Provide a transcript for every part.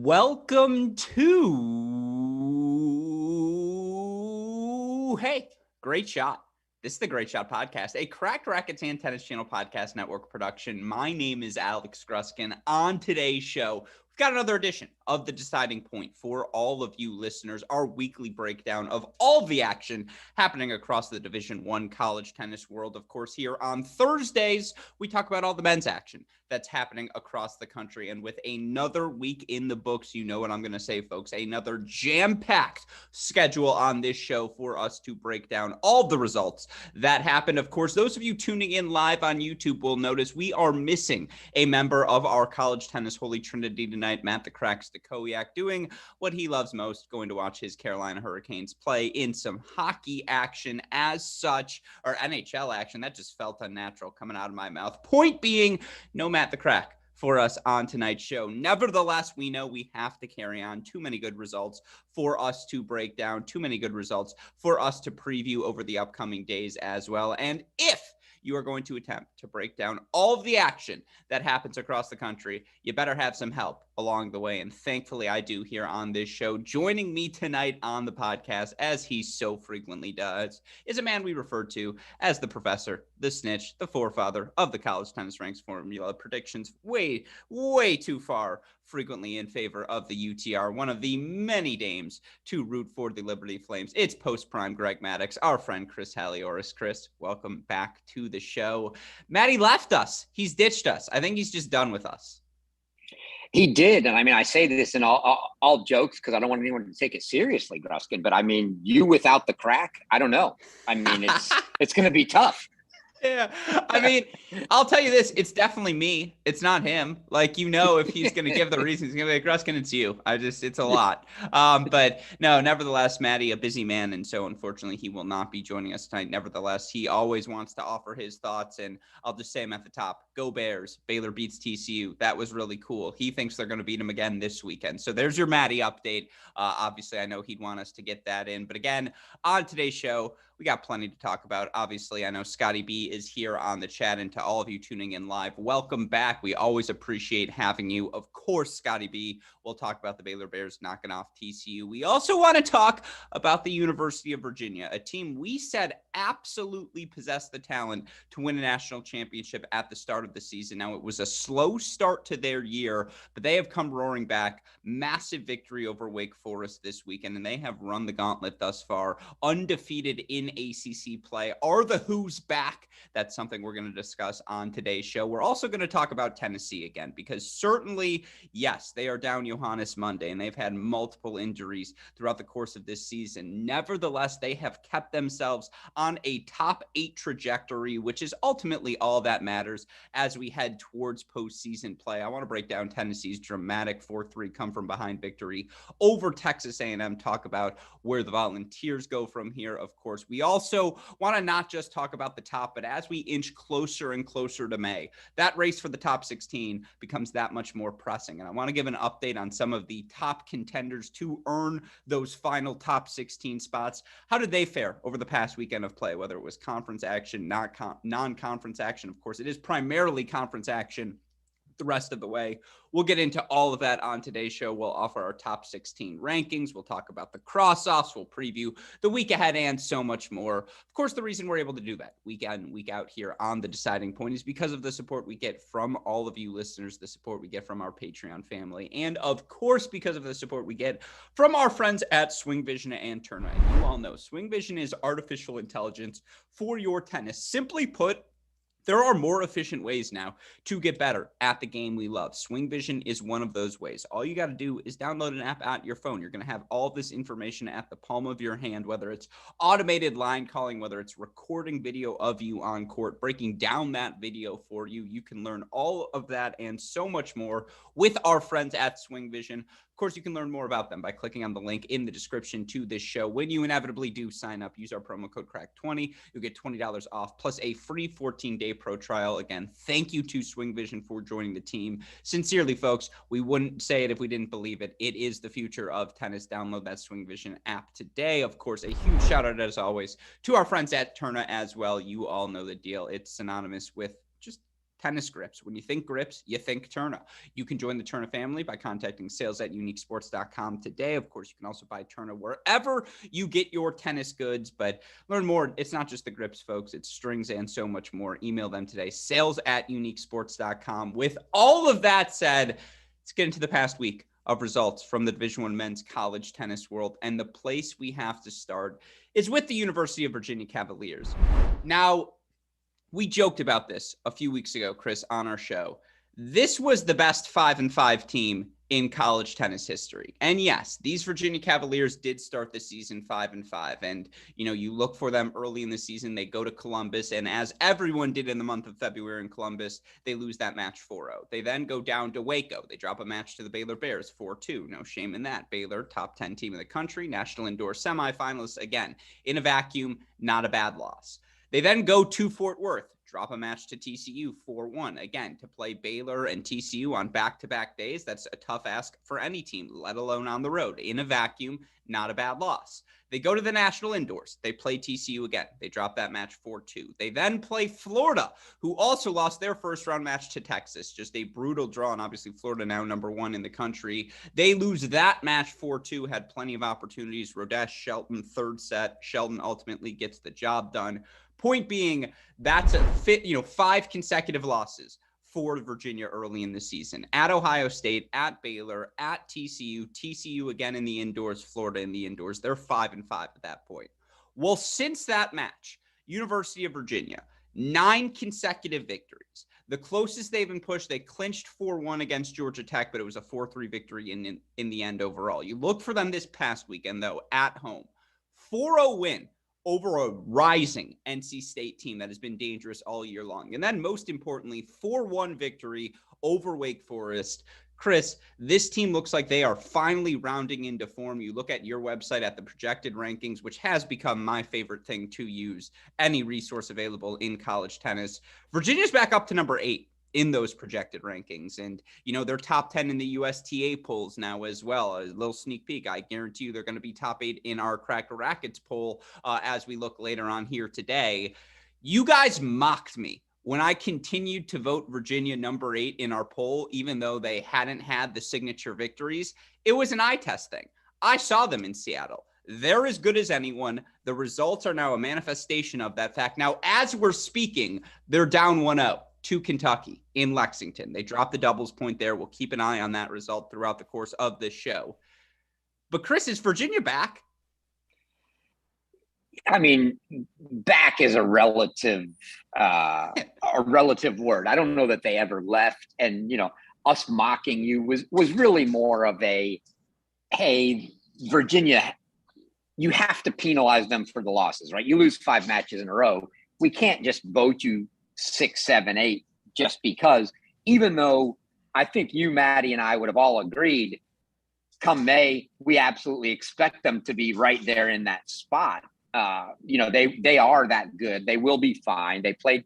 Welcome to, hey, Great Shot. This is the Great Shot Podcast, a Cracked Racquets and Tennis Channel Podcast Network production. My name is Alex Gruskin. On today's show, we've got another edition of The Deciding Point for all of you listeners, our weekly breakdown of all the action happening across the Division I college tennis world. Of course, here on Thursdays, we talk about all the men's action that's happening across the country. And with another week in the books, you know what I'm going to say, folks, another jam-packed schedule on this show for us to break down all the results that happened. Of course, those of you tuning in live on YouTube will notice we are missing a member of our college tennis Holy Trinity tonight, Matt the Crack Stakowiak, doing what he loves most, going to watch his Carolina Hurricanes play in some hockey action as such, or NHL action. That just felt unnatural coming out of my mouth. Point being, no Matt the Crack for us on tonight's show. Nevertheless, we know we have to carry on. Too many good results for us to break down, too many good results for us to preview over the upcoming days as well. And if you are going to attempt to break down all of the action that happens across the country, you better have some help along the way. And thankfully, I do here on this show. Joining me tonight on the podcast, as he so frequently does, is a man we refer to as the professor, the snitch, the forefather of the college tennis ranks formula predictions, way too far frequently in favor of the UTR, one of the many dames to root for the Liberty Flames. It's post-prime Greg Maddox, our friend Chris Halioris. Chris, welcome back to the show. Matty left us. He's ditched us. I think he's just done with us. He did. And I mean, I say this in all jokes because I don't want anyone to take it seriously, Gruskin. But I mean, you without the crack, I don't know. I mean, it's going to be tough. Yeah. I mean, I'll tell you this. It's definitely me. It's not him. Like, you know, if he's going to give the reasons, he's going to be like, Gruskin, it's you. It's a lot. But no, nevertheless, Matty, a busy man. And so unfortunately, he will not be joining us tonight. Nevertheless, he always wants to offer his thoughts. And I'll just say him at the top. Go Bears. Baylor beats TCU. That was really cool. He thinks they're going to beat him again this weekend. So there's your Matty update. Obviously, I know he'd want us to get that in. But again, on today's show, we got plenty to talk about. Obviously, I know Scotty B is here on the chat, and to all of you tuning in live, welcome back. We always appreciate having you. Of course, Scotty B, we'll talk about the Baylor Bears knocking off TCU. We also want to talk about the University of Virginia, a team we said absolutely possessed the talent to win a national championship at the start of the season. Now, it was a slow start to their year, but they have come roaring back. Massive victory over Wake Forest this weekend, and they have run the gauntlet thus far, undefeated in ACC play. Are the Who's back? That's something we're going to discuss on today's show. We're also going to talk about Tennessee again, because certainly, yes, they are down Johannes Monday, and they've had multiple injuries throughout the course of this season. Nevertheless, they have kept themselves on a top 8 trajectory, which is ultimately all that matters as we head towards postseason play. I want to break down Tennessee's dramatic 4-3 come-from-behind victory over Texas A&M, talk about where the Volunteers go from here. Of course, we also want to not just talk about the top, but as we inch closer and closer to May, that race for the top 16 becomes that much more pressing. And I want to give an update on some of the top contenders to earn those final top 16 spots. How did they fare over the past weekend of play, whether it was conference action, non-conference action? Of course, it is primarily conference action the rest of the way. We'll get into all of that on today's show. We'll offer our top 16 rankings. We'll talk about the cross-offs. We'll preview the week ahead and so much more. Of course, the reason we're able to do that week in and week out here on The Deciding Point is because of the support we get from all of you listeners, the support we get from our Patreon family, and of course, because of the support we get from our friends at SwingVision and Tournament. You all know SwingVision is artificial intelligence for your tennis. Simply put, there are more efficient ways now to get better at the game we love. SwingVision is one of those ways. All you got to do is download an app at your phone. You're going to have all this information at the palm of your hand, whether it's automated line calling, whether it's recording video of you on court, breaking down that video for you. You can learn all of that and so much more with our friends at SwingVision. Of course, you can learn more about them by clicking on the link in the description to this show. When you inevitably do sign up, use our promo code CRACK20. You'll get $20 off plus a free 14-day pro trial. Again, thank you to SwingVision for joining the team. Sincerely, folks, we wouldn't say it if we didn't believe it. It is the future of tennis. Download that SwingVision app today. Of course, a huge shout out, as always, to our friends at Tourna as well. You all know the deal. It's synonymous with just tennis grips. When you think grips, you think Tourna. You can join the Tourna family by contacting sales@uniquesports.com today. Of course, you can also buy Tourna wherever you get your tennis goods, but learn more. It's not just the grips, folks. It's strings and so much more. Email them today, sales@uniquesports.com. With all of that said, let's get into the past week of results from the Division I men's college tennis world. And the place we have to start is with the University of Virginia Cavaliers. Now, we joked about this a few weeks ago, Chris, on our show. This was the best 5-5 team in college tennis history. And yes, these Virginia Cavaliers did start the season 5-5. And, you look for them early in the season, they go to Columbus. And as everyone did in the month of February in Columbus, they lose that match 4-0. They then go down to Waco. They drop a match to the Baylor Bears 4-2. No shame in that. Baylor, top 10 team in the country, national indoor semifinalists. Again, in a vacuum, not a bad loss. They then go to Fort Worth, drop a match to TCU 4-1. Again, to play Baylor and TCU on back-to-back days, that's a tough ask for any team, let alone on the road. In a vacuum, not a bad loss. They go to the national indoors. They play TCU again. They drop that match 4-2. They then play Florida, who also lost their first-round match to Texas. Just a brutal draw, and obviously Florida now number 1 in the country. They lose that match 4-2, had plenty of opportunities. Rodesh, Shelton, third set. Shelton ultimately gets the job done. Point being, that's 5 consecutive losses for Virginia early in the season. At Ohio State, at Baylor, at TCU again in the indoors, Florida in the indoors. They're 5-5 at that point. Well, since that match, University of Virginia, 9 consecutive victories. The closest they've been pushed, they clinched 4-1 against Georgia Tech, but it was a 4-3 victory in the end overall. You look for them this past weekend, though, at home. 4-0 win over a rising NC State team that has been dangerous all year long. And then most importantly, 4-1 victory over Wake Forest. Chris, this team looks like they are finally rounding into form. You look at your website at the projected rankings, which has become my favorite thing to use, any resource available in college tennis. Virginia's back up to number 8 in those projected rankings. And, they're top 10 in the USTA polls now as well. A little sneak peek. I guarantee you they're going to be top 8 in our Cracked Racquets poll as we look later on here today. You guys mocked me when I continued to vote Virginia number 8 in our poll, even though they hadn't had the signature victories. It was an eye test thing. I saw them in Seattle. They're as good as anyone. The results are now a manifestation of that fact. Now, as we're speaking, they're down 1-0. To Kentucky in Lexington. They dropped the doubles point there. We'll keep an eye on that result throughout the course of this show. But Chris, is Virginia back? I mean, back is a relative word. I don't know that they ever left. And, us mocking you was really more of a, hey, Virginia, you have to penalize them for the losses, right? You lose 5 matches in a row. We can't just vote you 6, 7, 8, just because, even though I think you, Maddie, and I would have all agreed come May, we absolutely expect them to be right there in that spot. They are that good. They will be fine. They played,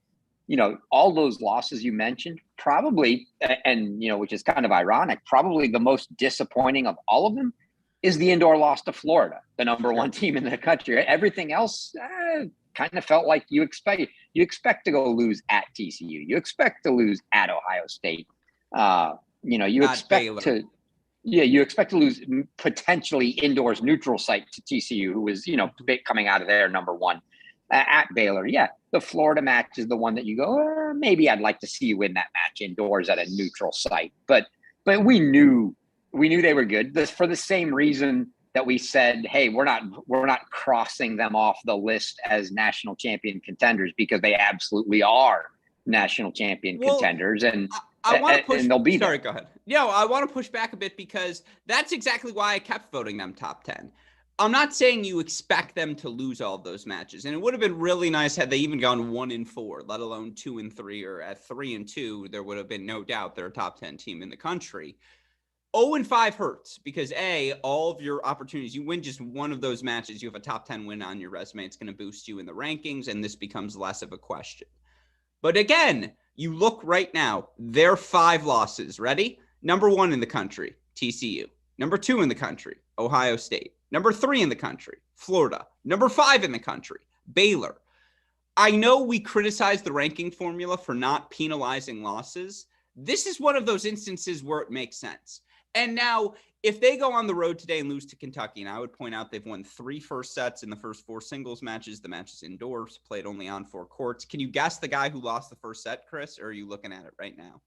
all those losses you mentioned, probably, and, which is kind of ironic, probably the most disappointing of all of them is the indoor loss to Florida, the number 1 team in the country. Everything else, kind of felt like you expect to go lose at TCU. You expect to lose at Ohio State. You expect to lose potentially indoors neutral site to TCU, who was, coming out of there number 1 at Baylor. Yeah. The Florida match is the one that you go, maybe I'd like to see you win that match indoors at a neutral site. But we knew they were good for the same reason that we said, hey, we're not crossing them off the list as national champion contenders, because they absolutely are national champion contenders. And I want to push. And they'll be sorry, there. Go ahead. I want to push back a bit, because that's exactly why I kept voting them top 10. I'm not saying you expect them to lose all of those matches, and it would have been really nice had they even gone 1-4, let alone 2-3, or at 3-2. There would have been no doubt they're a top 10 team in the country. 0-5 hurts because all of your opportunities, you win just one of those matches, you have a top 10 win on your resume. It's going to boost you in the rankings, and this becomes less of a question. But again, you look right now, their 5 losses. Ready? Number 1 in the country, TCU. Number 2 in the country, Ohio State. Number 3 in the country, Florida. Number 5 in the country, Baylor. I know we criticize the ranking formula for not penalizing losses. This is one of those instances where it makes sense. And now, if they go on the road today and lose to Kentucky, and I would point out they've won 3 first sets in the first 4 singles matches. The matches indoors, played only on 4 courts. Can you guess the guy who lost the first set, Chris, or are you looking at it right now?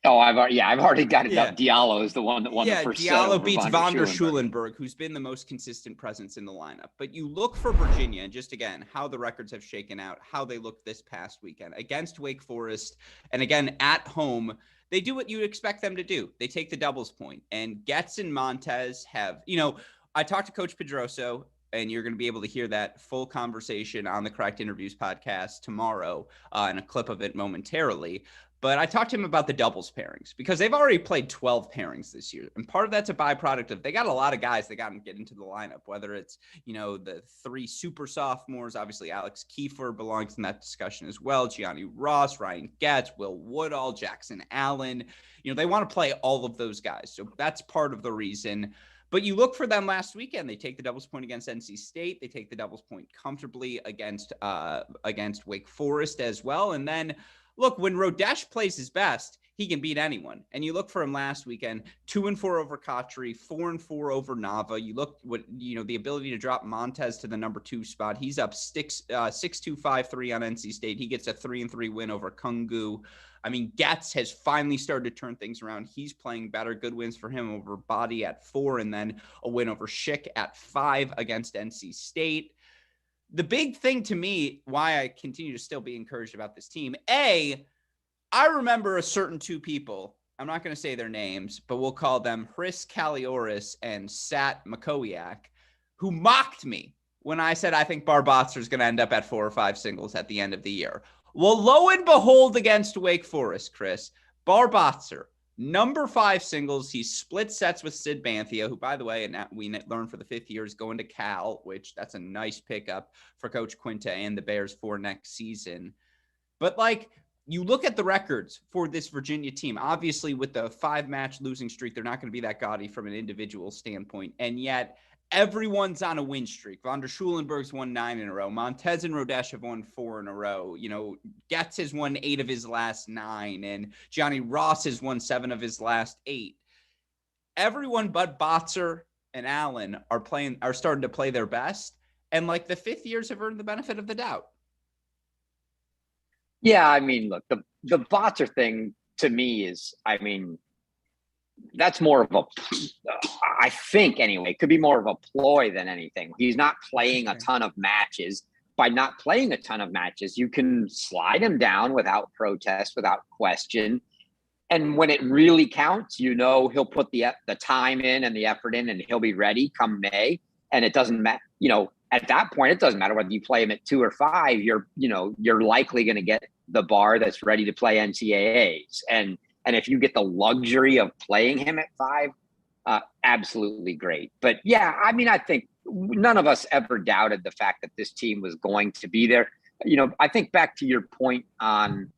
Oh, I've already got it up. Diallo is the one that won the first set. Diallo beats von der Schulenburg, who's been the most consistent presence in the lineup. But you look for Virginia, and just again, how the records have shaken out, how they looked this past weekend against Wake Forest, and again at home. They do what you expect them to do. They take the doubles point, and Getz and Montez have, I talked to Coach Pedroso, and you're going to be able to hear that full conversation on the Correct Interviews podcast tomorrow, and a clip of it momentarily. But I talked to him about the doubles pairings because they've already played 12 pairings this year. And part of that's a byproduct of they got a lot of guys they got to get into the lineup, whether it's, the 3 super sophomores. Obviously, Alex Kiefer belongs in that discussion as well. Gianni Ross, Ryan Getz, Will Woodall, Jackson Allen. They want to play all of those guys. So that's part of the reason. But you look for them last weekend. They take the doubles point against NC State. They take the doubles point comfortably against Wake Forest as well. And then, look, when Rodesh plays his best, he can beat anyone. And you look for him last weekend, 2-4 over Khatri, 4-4 over Nava. You look the ability to drop Montez to the number 2 spot. He's up 6-2, 5-3 on NC State. He gets a 3-3 win over Kungu. I mean, Getz has finally started to turn things around. He's playing better. Good wins for him over Body at 4, and then a win over Schick at 5 against NC State. The big thing to me, why I continue to still be encouraged about this team, I remember a certain 2 people, I'm not going to say their names, but we'll call them Chris Halioris and Sat Makowiak, who mocked me when I said I think Barbatzer is going to end up at 4 or 5 singles at the end of the year. Well, lo and behold, against Wake Forest, Chris, Barbatzer, number 5 singles. He split sets with Sid Banthia, who, by the way, and we learned for the 5th year is going to Cal, which that's a nice pickup for Coach Quinta and the Bears for next season. But you look at the records for this Virginia team, obviously with the 5-match losing streak, they're not going to be that gaudy from an individual standpoint. And yet everyone's on a win streak. Von der Schulenburg's won 9 in a row. Montez and Rodesh have won 4 in a row. Getz has won 8 of his last 9, and Johnny Ross has won 7 of his last 8. Everyone but Botzer and Allen are starting to play their best, and the 5th years have earned the benefit of the doubt. Yeah, I mean, look, the Botzer thing to me is, that's more of I think anyway, could be more of a ploy than anything. He's not playing a ton of matches. By not playing a ton of matches, you can slide him down without protest, without question. And when it really counts, he'll put the time in and the effort in, and he'll be ready come May. And it doesn't matter, at that point, it doesn't matter whether you play him at 2 or 5. You're likely going to get the bar that's ready to play NCAAs. And if you get the luxury of playing him at 5, absolutely great. But yeah, I think none of us ever doubted the fact that this team was going to be there. I think back to your point on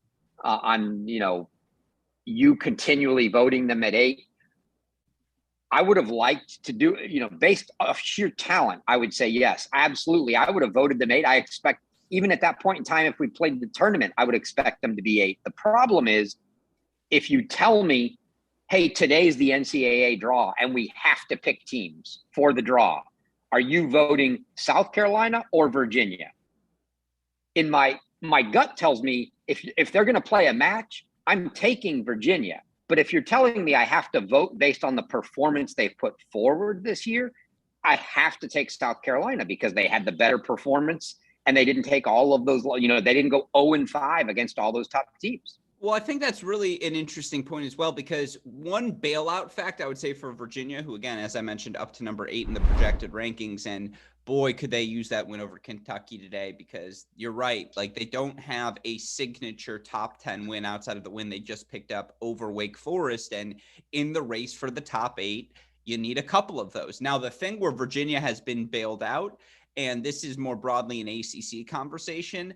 you continually voting them at 8. I would have liked to do, based off sheer talent, I would say yes, absolutely. I would have voted them 8. I expect, even at that point in time, if we played the tournament, I would expect them to be 8. The problem is, if you tell me, hey, today's the NCAA draw and we have to pick teams for the draw, are you voting South Carolina or Virginia? In my gut tells me if they're going to play a match, I'm taking Virginia. But if you're telling me I have to vote based on the performance they've put forward this year, I have to take South Carolina because they had the better performance and they didn't take all of those, they didn't go 0-5 against all those top teams. Well, I think that's really an interesting point as well, because one bailout fact I would say for Virginia, who, again, as I mentioned, up to number 8 in the projected rankings, and boy, could they use that win over Kentucky today, because you're right. They don't have a signature top 10 win outside of the win they just picked up over Wake Forest. And in the race for the top 8, you need a couple of those. Now, the thing where Virginia has been bailed out, and this is more broadly an ACC conversation,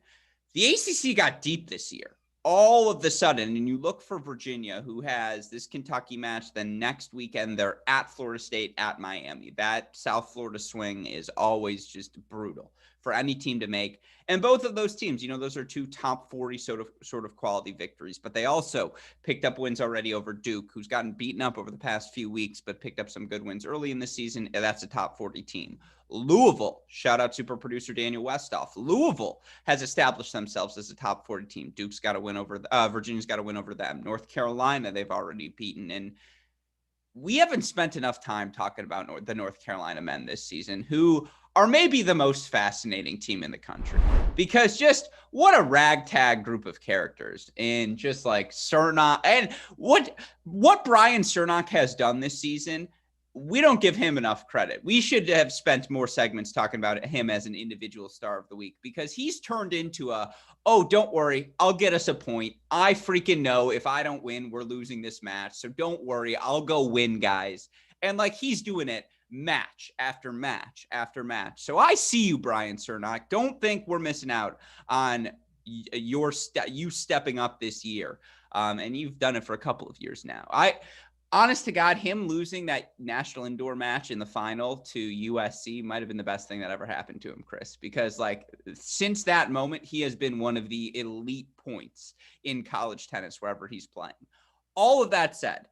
the ACC got deep this year. All of the sudden, and you look for Virginia, who has this Kentucky match, then next weekend they're at Florida State, at Miami. That South Florida swing is always just brutal. for any team to make. And both of those teams, those are two top 40 sort of quality victories, but they also picked up wins already over Duke, who's gotten beaten up over the past few weeks, but picked up some good wins early in the season. And that's a top 40 team. Louisville, shout out super producer Daniel Westhoff. Louisville has established themselves as a top 40 team. Duke's got to win over, Virginia's got to win over them. North Carolina, they've already beaten. And we haven't spent enough time talking about the North Carolina men this season, who are maybe the most fascinating team in the country, because just what a ragtag group of characters, and just like Cernak, and what Brian Cernak has done this season. We don't give him enough credit. We should have spent more segments talking about him as an individual star of the week, because he's turned into don't worry, I'll get us a point. I freaking know if I don't win, we're losing this match. So don't worry, I'll go win, guys. And like, he's doing it match after match after match. So I see you, Brian Cernak. Don't think we're missing out on you stepping up this year. And you've done it for a couple of years now. Honest to God, him losing that national indoor match in the final to USC might have been the best thing that ever happened to him, Chris, because like since that moment, he has been one of the elite points in college tennis wherever he's playing. All of that said,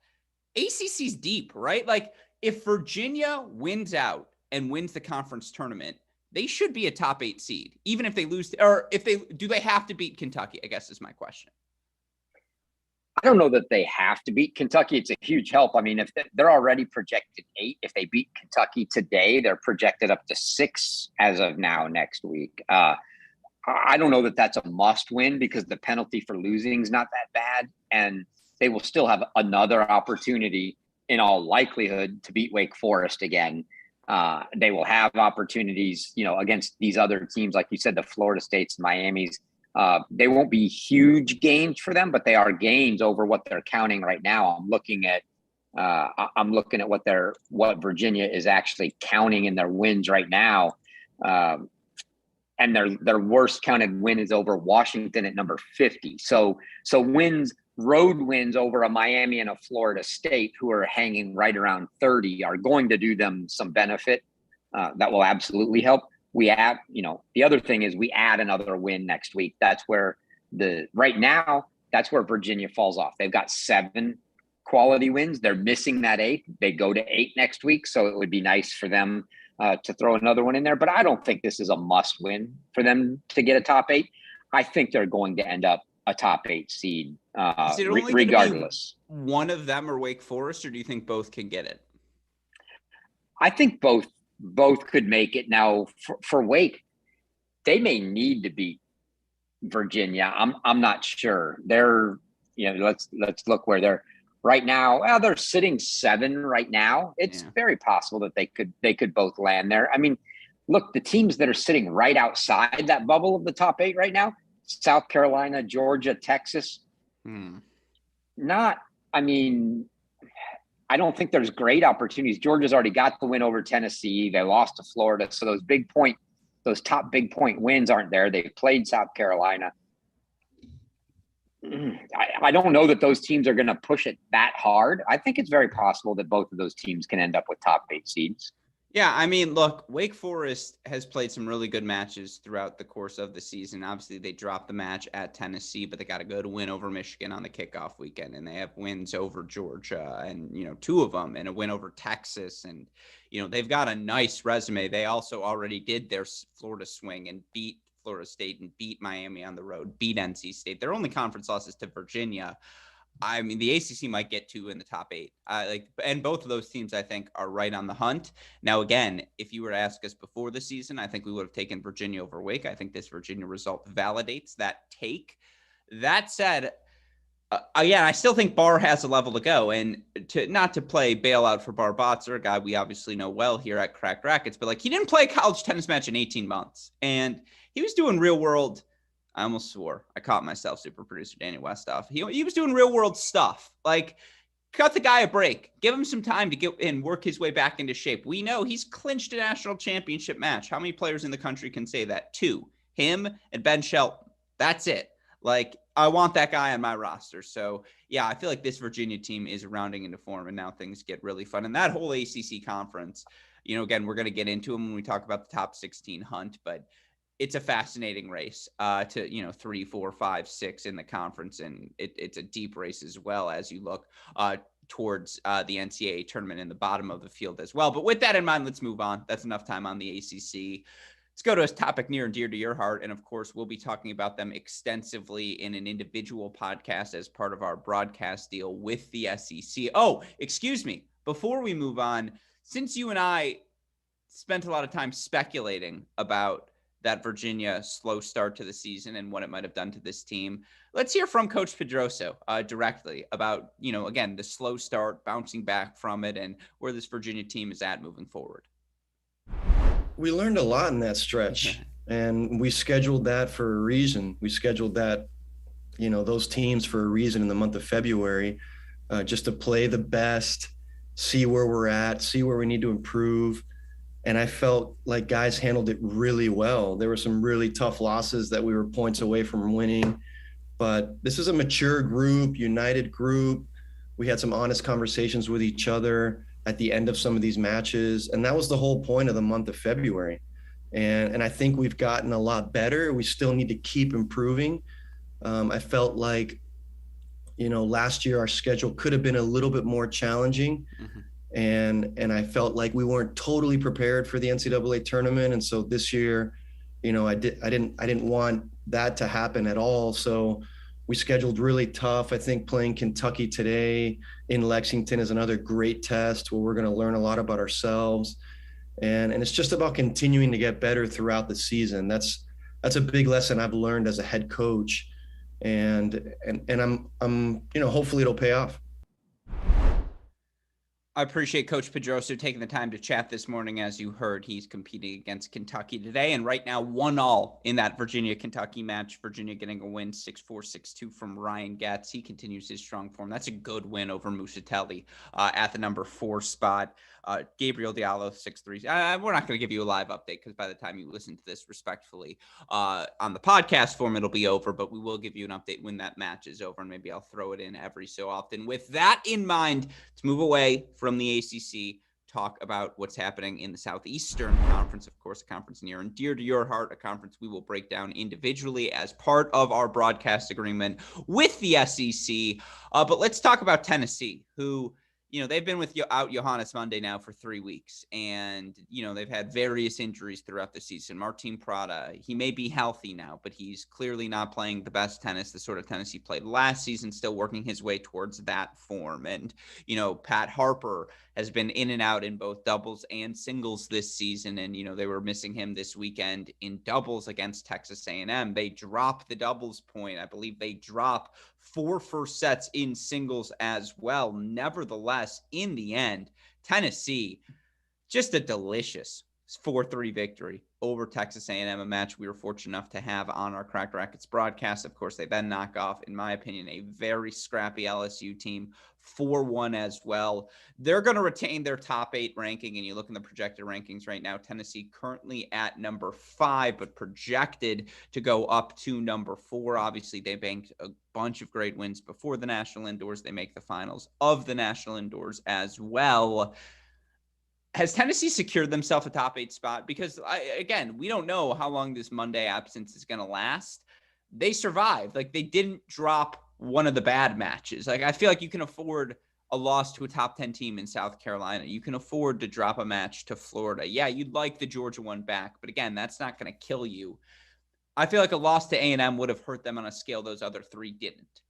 ACC's deep, right? Like if Virginia wins out and wins the conference tournament, they should be a top 8 seed, even if they lose, or do they have to beat Kentucky, I guess is my question. I don't know that they have to beat Kentucky. It's a huge help. I mean, if they're already projected 8, if they beat Kentucky today, they're projected up to 6 as of now next week. I don't know that that's a must win, because the penalty for losing is not that bad, and they will still have another opportunity in all likelihood to beat Wake Forest again. They will have opportunities, against these other teams, like you said, the Florida States, Miamis. They won't be huge gains for them, but they are gains over what they're counting right now. I'm looking at what Virginia is actually counting in their wins right now, and their worst counted win is over Washington at number 50. So road wins over a Miami and a Florida State, who are hanging right around 30, are going to do them some benefit. That will absolutely help. We add, the other thing is we add another win next week. That's where that's where Virginia falls off. They've got 7 quality wins. They're missing that 8. They go to 8 next week. So it would be nice for them to throw another one in there. But I don't think this is a must win for them to get a top 8. I think they're going to end up a top 8 seed regardless. One of them or Wake Forest, or do you think both can get it? I think both could make it. Now for Wake, they may need to beat Virginia. I'm not sure. They're, let's look where they're right now. Well, they're sitting 7 right now. It's very possible that they could both land there. I mean, look, the teams that are sitting right outside that bubble of the top 8 right now, South Carolina, Georgia, Texas, I don't think there's great opportunities. Georgia's already got the win over Tennessee. They lost to Florida. So those top big point wins aren't there. They've played South Carolina. I don't know that those teams are going to push it that hard. I think it's very possible that both of those teams can end up with top 8 seeds. Yeah, I mean, look, Wake Forest has played some really good matches throughout the course of the season. Obviously, they dropped the match at Tennessee, but they got a good win over Michigan on the kickoff weekend, and they have wins over Georgia and, 2 of them, and a win over Texas. And, they've got a nice resume. They also already did their Florida swing and beat Florida State and beat Miami on the road, beat NC State. Their only conference losses to Virginia. I mean, the ACC might get 2 in the top 8. And both of those teams, I think, are right on the hunt. Now, again, if you were to ask us before the season, I think we would have taken Virginia over Wake. I think this Virginia result validates that take. That said, I still think Barr has a level to go. And not to play bailout for Barr Botzer, a guy we obviously know well here at Cracked Racquets, but he didn't play a college tennis match in 18 months. And he was doing real world. I almost swore. I caught myself, super producer Daniel Westhoff. He was doing real world stuff. Cut the guy a break. Give him some time to get and work his way back into shape. We know he's clinched a national championship match. How many players in the country can say that? 2. Him and Ben Shelton. That's it. I want that guy on my roster. So, yeah, I feel like this Virginia team is rounding into form, and now things get really fun. And that whole ACC conference, again, we're going to get into them when we talk about the top 16 hunt, but it's a fascinating race to 3, 4, 5, 6 in the conference, and it's a deep race as well as you look towards the NCAA tournament in the bottom of the field as well. But with that in mind, let's move on. That's enough time on the ACC. Let's go to a topic near and dear to your heart, and of course, we'll be talking about them extensively in an individual podcast as part of our broadcast deal with the SEC. Oh, excuse me. Before we move on, since you and I spent a lot of time speculating about that Virginia slow start to the season and what it might have done to this team, let's hear from Coach Pedroso directly about, again, the slow start, bouncing back from it, and where this Virginia team is at moving forward. We learned a lot in that stretch, and we scheduled that for a reason. We scheduled that, those teams for a reason in the month of February, just to play the best, see where we're at, see where we need to improve. And I felt like guys handled it really well. There were some really tough losses that we were points away from winning, but this is a mature group, united group. We had some honest conversations with each other at the end of some of these matches. And that was the whole point of the month of February. And I think we've gotten a lot better. We still need to keep improving. I felt like, last year our schedule could have been a little bit more challenging. Mm-hmm. And I felt like we weren't totally prepared for the NCAA tournament. And so this year, I didn't want that to happen at all. So we scheduled really tough. I think playing Kentucky today in Lexington is another great test where we're going to learn a lot about ourselves. And it's just about continuing to get better throughout the season. That's a big lesson I've learned as a head coach. And I'm hopefully it'll pay off. I appreciate Coach Pedroso taking the time to chat this morning. As you heard, he's competing against Kentucky today, and right now 1-1 in that Virginia-Kentucky match. Virginia getting a win 6-4, 6-2 from Ryan Gatz. He continues his strong form. That's a good win over Musatelli at the number 4 spot. Gabriel Diallo 6-3. We're not going to give you a live update because by the time you listen to this respectfully on the podcast form, it'll be over, but we will give you an update when that match is over, and maybe I'll throw it in every so often. With that in mind, let's move away from the ACC, talk about what's happening in the Southeastern Conference, of course, a conference near and dear to your heart, a conference we will break down individually as part of our broadcast agreement with the SEC. But let's talk about Tennessee, who, they've been without Johannes Monday now for 3 weeks, and, they've had various injuries throughout the season. Martin Prada, he may be healthy now, but he's clearly not playing the best tennis, the sort of tennis he played last season, still working his way towards that form. And, Pat Harper has been in and out in both doubles and singles this season, and, they were missing him this weekend in doubles against Texas A&M. They dropped the doubles point. I believe they drop 4 first sets in singles as well. Nevertheless, in the end, Tennessee, just a delicious 4-3 victory over Texas A&M, a match we were fortunate enough to have on our Cracked Racquets broadcast. Of course, they then knock off, in my opinion, a very scrappy LSU team, 4-1 as well. They're going to retain their top 8 ranking, and you look in the projected rankings right now, Tennessee currently at number 5, but projected to go up to number 4. Obviously, they banked a bunch of great wins before the national indoors. They make the finals of the national indoors as well. Has Tennessee secured themselves a top 8 spot? Because, again, we don't know how long this Monday absence is going to last. They survived. They didn't drop one of the bad matches. I feel like you can afford a loss to a top 10 team in South Carolina. You can afford to drop a match to Florida. Yeah, you'd like the Georgia one back, but again, that's not going to kill you. I feel like a loss to A&M would have hurt them on a scale those other 3 didn't.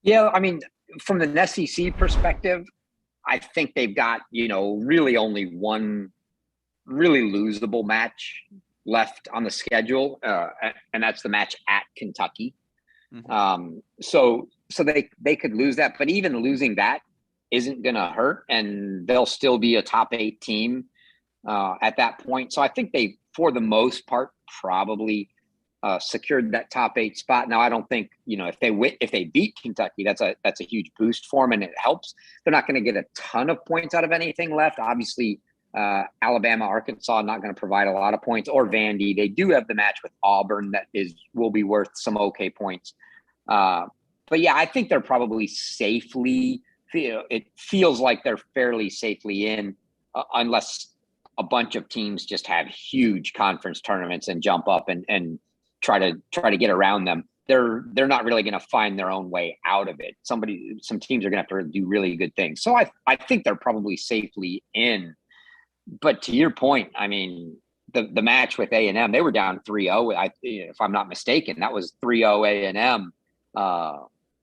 Yeah, I mean, from the SEC perspective, I think they've got, really only one really losable match left on the schedule, and that's the match at Kentucky. Mm-hmm. So they could lose that, but even losing that isn't going to hurt, and they'll still be a top 8 team at that point. So I think they, for the most part, probably secured that top 8 spot. Now, I don't think, if they beat Kentucky, that's a huge boost for them, and it helps. They're not going to get a ton of points out of anything left. Obviously, Alabama, Arkansas, not going to provide a lot of points, or Vandy. They do have the match with Auburn that will be worth some okay points. But yeah, I think they're probably safely. It feels like they're fairly safely in, unless a bunch of teams just have huge conference tournaments and jump up and try to get around them. They're not really going to find their own way out of it. Some teams are going to have to do really good things. So I think they're probably safely in. But to your point, I mean, the match with A&M, they were down 3-0. If I'm not mistaken, that was 3-0 A&M.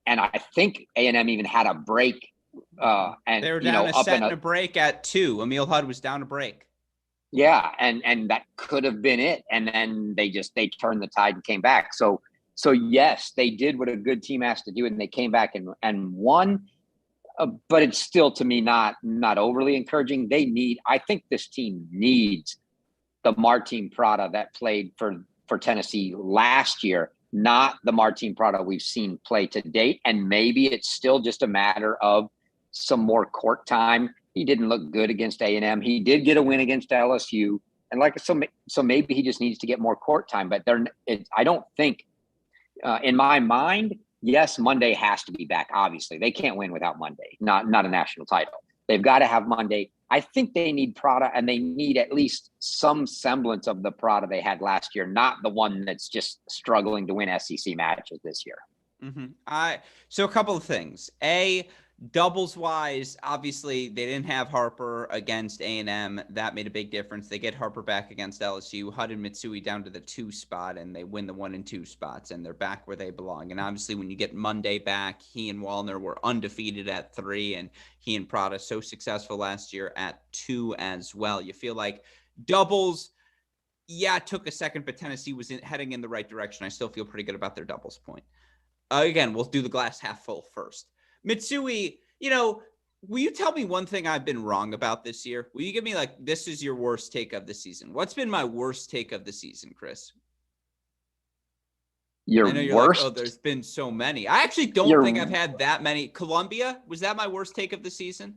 And I think A&M even had a break. And they were down a set and a break at 2. Emil Hudd was down a break. Yeah, and that could have been it. And then they turned the tide and came back. So yes, they did what a good team has to do, and they came back and won. But it's still, to me, not overly encouraging. I think this team needs the Martin Prada that played for Tennessee last year, not the Martin Prada we've seen play to date. And maybe it's still just a matter of some more court time. He didn't look good against A&M. He did get a win against LSU. And so maybe he just needs to get more court time. But I don't think, in my mind, yes, Monday has to be back. Obviously, they can't win without Monday, not a national title. They've got to have Monday. I think they need Prada, and they need at least some semblance of the Prada they had last year, not the one that's just struggling to win SEC matches this year. Mm-hmm. So a couple of things. Doubles wise, obviously they didn't have Harper against A&M. That made a big difference. They get Harper back against LSU, Hud and Mitsui down to the 2 spot, and they win the 1 and 2 spots, and they're back where they belong. And obviously when you get Monday back, he and Wallner were undefeated at 3, and he and Prada so successful last year at 2 as well. You feel like doubles, it took a second, but Tennessee was heading in the right direction. I still feel pretty good about their doubles point. Again, we'll do the glass half full first. Mitsui, will you tell me one thing I've been wrong about this year? Will you give me this is your worst take of the season? What's been my worst take of the season, Chris? Your worst? There's been so many. I actually don't think I've had that many. Columbia, was that my worst take of the season?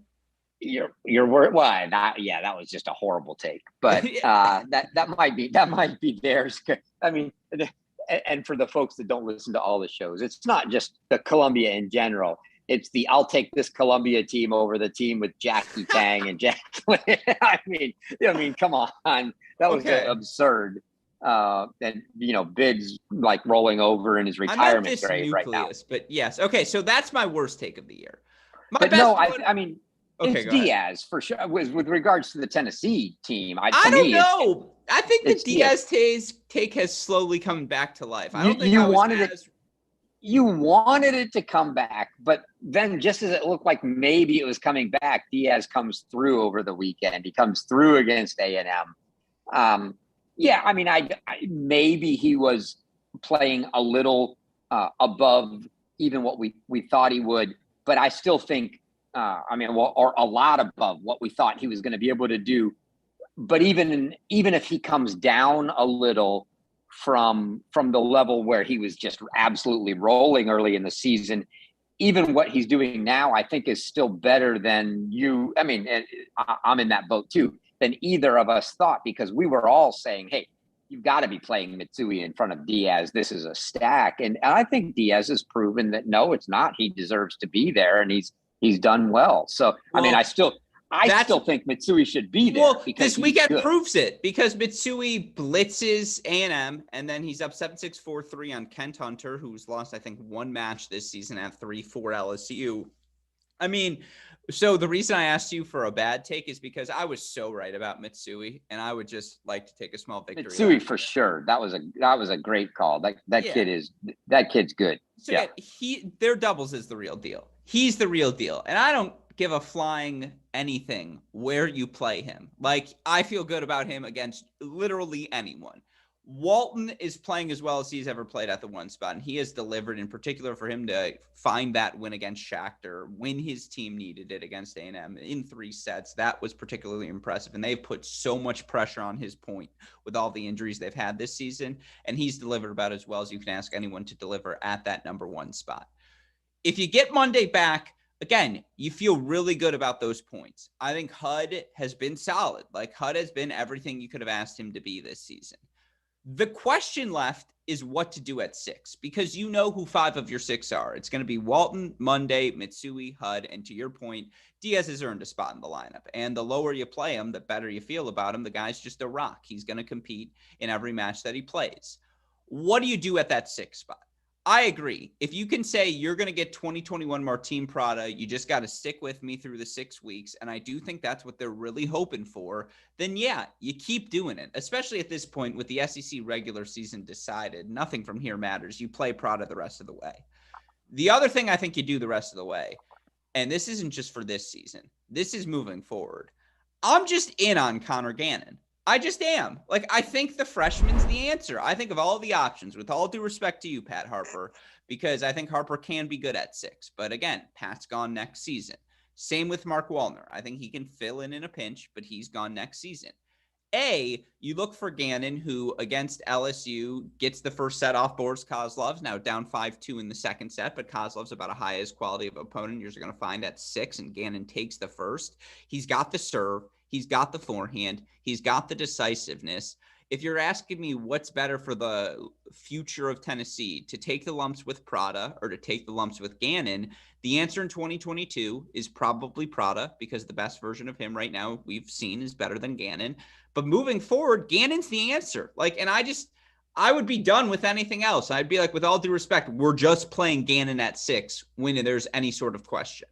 Your worst? Well, that was just a horrible take. But that might be theirs. I mean, and for the folks that don't listen to all the shows, it's not just the Columbia in general. It's I'll take this Columbia team over the team with Jackie Tang and Jack. I mean, come on, that was absurd. And Bid's rolling over in his retirement grave right now. But yes, okay. So that's my worst take of the year. It's Diaz for sure. With regards to the Tennessee team, I don't know. I think the Diaz take has slowly come back to life. I don't think you wanted it to come back, but then just as it looked like maybe it was coming back, Diaz comes through over the weekend. He comes through against A&M. Maybe he was playing a little above even what we thought he would, but I still think, or a lot above what we thought he was going to be able to do. But even if he comes down a little from the level where he was just absolutely rolling early in the season, even what he's doing now, I think is still better than I'm in that boat too, than either of us thought, because we were all saying, hey, you've got to be playing Mitsui in front of Diaz. This is a stack. And I think Diaz has proven that, no, it's not. He deserves to be there, and he's done well. So, I still think Mitsui should be there. Well, this weekend proves it, because Mitsui blitzes A&M, and then he's up 7-6, 4-3 on Kent Hunter, who's lost, I think, 1 match this season at 3-4 LSU. So the reason I asked you for a bad take is because I was so right about Mitsui, and I would just like to take a small victory. Mitsui for sure. That was a great call. That kid's good. So their doubles is the real deal. He's the real deal, and I don't give a flying anything where you play him. I feel good about him against literally anyone. Walton is playing as well as he's ever played at the 1 spot, and he has delivered, in particular for him to find that win against Shakhtar when his team needed it against A&M in 3 sets. That was particularly impressive, and they've put so much pressure on his point with all the injuries they've had this season, and he's delivered about as well as you can ask anyone to deliver at that number 1 spot. If you get Monday back, again, you feel really good about those points. I think Hud has been solid. Hud has been everything you could have asked him to be this season. The question left is what to do at 6, because you know who 5 of your 6 are. It's going to be Walton, Monday, Mitsui, Hud, and to your point, Diaz has earned a spot in the lineup. And the lower you play him, the better you feel about him. The guy's just a rock. He's going to compete in every match that he plays. What do you do at that 6 spot? I agree. If you can say you're going to get 2021 Martin Prada, you just got to stick with me through the 6 weeks. And I do think that's what they're really hoping for. Then yeah, you keep doing it, especially at this point with the SEC regular season decided. Nothing from here matters. You play Prada the rest of the way. The other thing I think you do the rest of the way, and this isn't just for this season, this is moving forward. I'm just in on Connor Gannon. I just am. Like, I think the freshman's the answer. I think of all the options, with all due respect to you, Pat Harper, because I think Harper can be good at 6. But again, Pat's gone next season. Same with Mark Wallner. I think he can fill in a pinch, but he's gone next season. You look for Gannon, who against LSU gets the first set off Boris Kozlov's, now down 5-2 in the second set, but Kozlov's about a highest quality of opponent you're going to find at 6, and Gannon takes the first. He's got the serve. He's got the forehand. He's got the decisiveness. If you're asking me what's better for the future of Tennessee, to take the lumps with Prada or to take the lumps with Gannon, the answer in 2022 is probably Prada, because the best version of him right now we've seen is better than Gannon. But moving forward, Gannon's the answer. Like, and I would be done with anything else. I'd be like, with all due respect, we're just playing Gannon at 6 when there's any sort of question.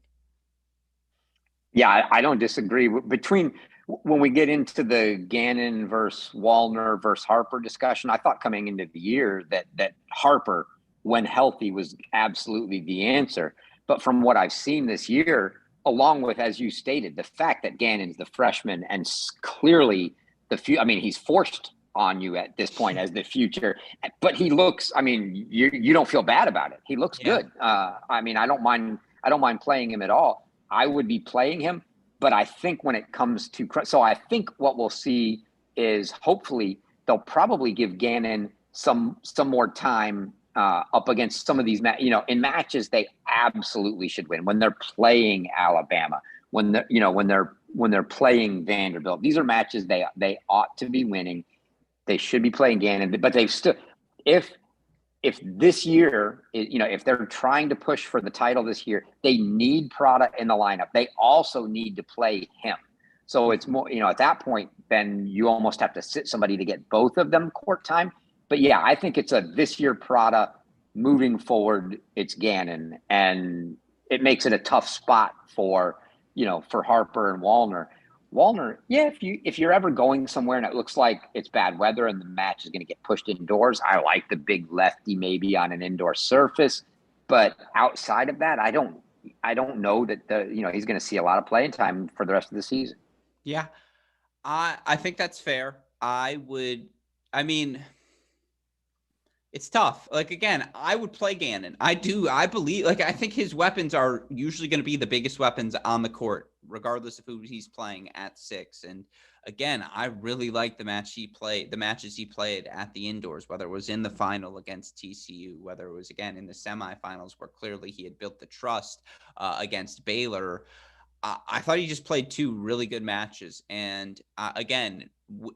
Yeah, I don't disagree. Between when we get into the Gannon versus Wallner versus Harper discussion, I thought coming into the year that Harper, when healthy, was absolutely the answer. But from what I've seen this year, along with, as you stated, the fact that Gannon's the freshman and clearly he's forced on you at this point as the future, but he looks, you don't feel bad about it. He looks good. I don't mind playing him at all. I would be playing him, but I think when it comes to, so I think what we'll see is hopefully they'll probably give Gannon some more time up against some of these, in matches they absolutely should win. When they're playing Alabama, when they're playing Vanderbilt, these are matches they ought to be winning. They should be playing Gannon, but they've still, if this year, if they're trying to push for the title this year, they need Prada in the lineup. They also need to play him. So it's more, at that point, then you almost have to sit somebody to get both of them court time. But yeah, I think it's this year Prada. Moving forward, it's Gannon, and it makes it a tough spot for Harper and Wallner. Wallner, yeah, if you're ever going somewhere and it looks like it's bad weather and the match is going to get pushed indoors, I like the big lefty maybe on an indoor surface. But outside of that, I don't know that he's going to see a lot of playing time for the rest of the season. Yeah, I think that's fair. It's tough. Like, again, I would play Gannon. I believe, I think his weapons are usually going to be the biggest weapons on the court, regardless of who he's playing at 6. And again, I really like the matches he played at the indoors, whether it was in the final against TCU, whether it was, again, in the semifinals where clearly he had built the trust against Baylor. I thought he just played 2 really good matches. And again,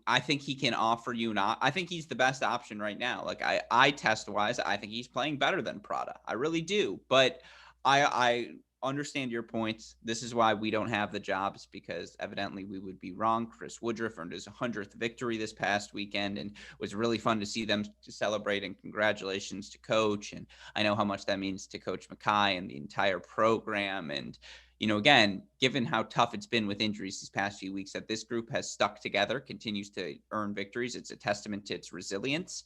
I think he can offer you I think he's the best option right now. Like, I test wise, I think he's playing better than Prada. I really do. But I understand your points. This is why we don't have the jobs, because evidently we would be wrong. Chris Woodruff earned his 100th victory this past weekend, and it was really fun to see them celebrate, and congratulations to Coach. And I know how much that means to Coach McKay and the entire program. And again, given how tough it's been with injuries these past few weeks, that this group has stuck together, continues to earn victories. It's a testament to its resilience.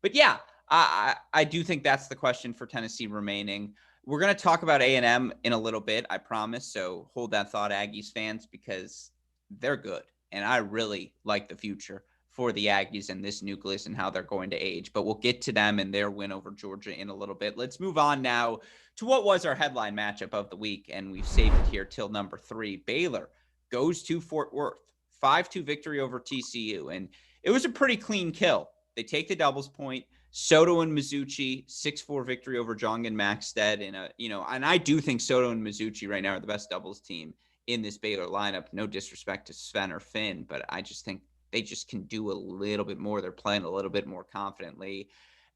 But yeah, I do think that's the question for Tennessee remaining. We're going to talk about A&M in a little bit, I promise. So hold that thought, Aggies fans, because they're good. And I really like the future for the Aggies and this nucleus and how they're going to age. But we'll get to them and their win over Georgia in a little bit. Let's move on now to what was our headline matchup of the week, and we've saved it here till number 3. Baylor goes to Fort Worth, 5-2 victory over TCU, and it was a pretty clean kill. They take the doubles point. Soto and Mizuchi, 6-4 victory over Jong and Maxted. And I do think Soto and Mizuchi right now are the best doubles team in this Baylor lineup. No disrespect to Sven or Finn, but I just think they just can do a little bit more. They're playing a little bit more confidently.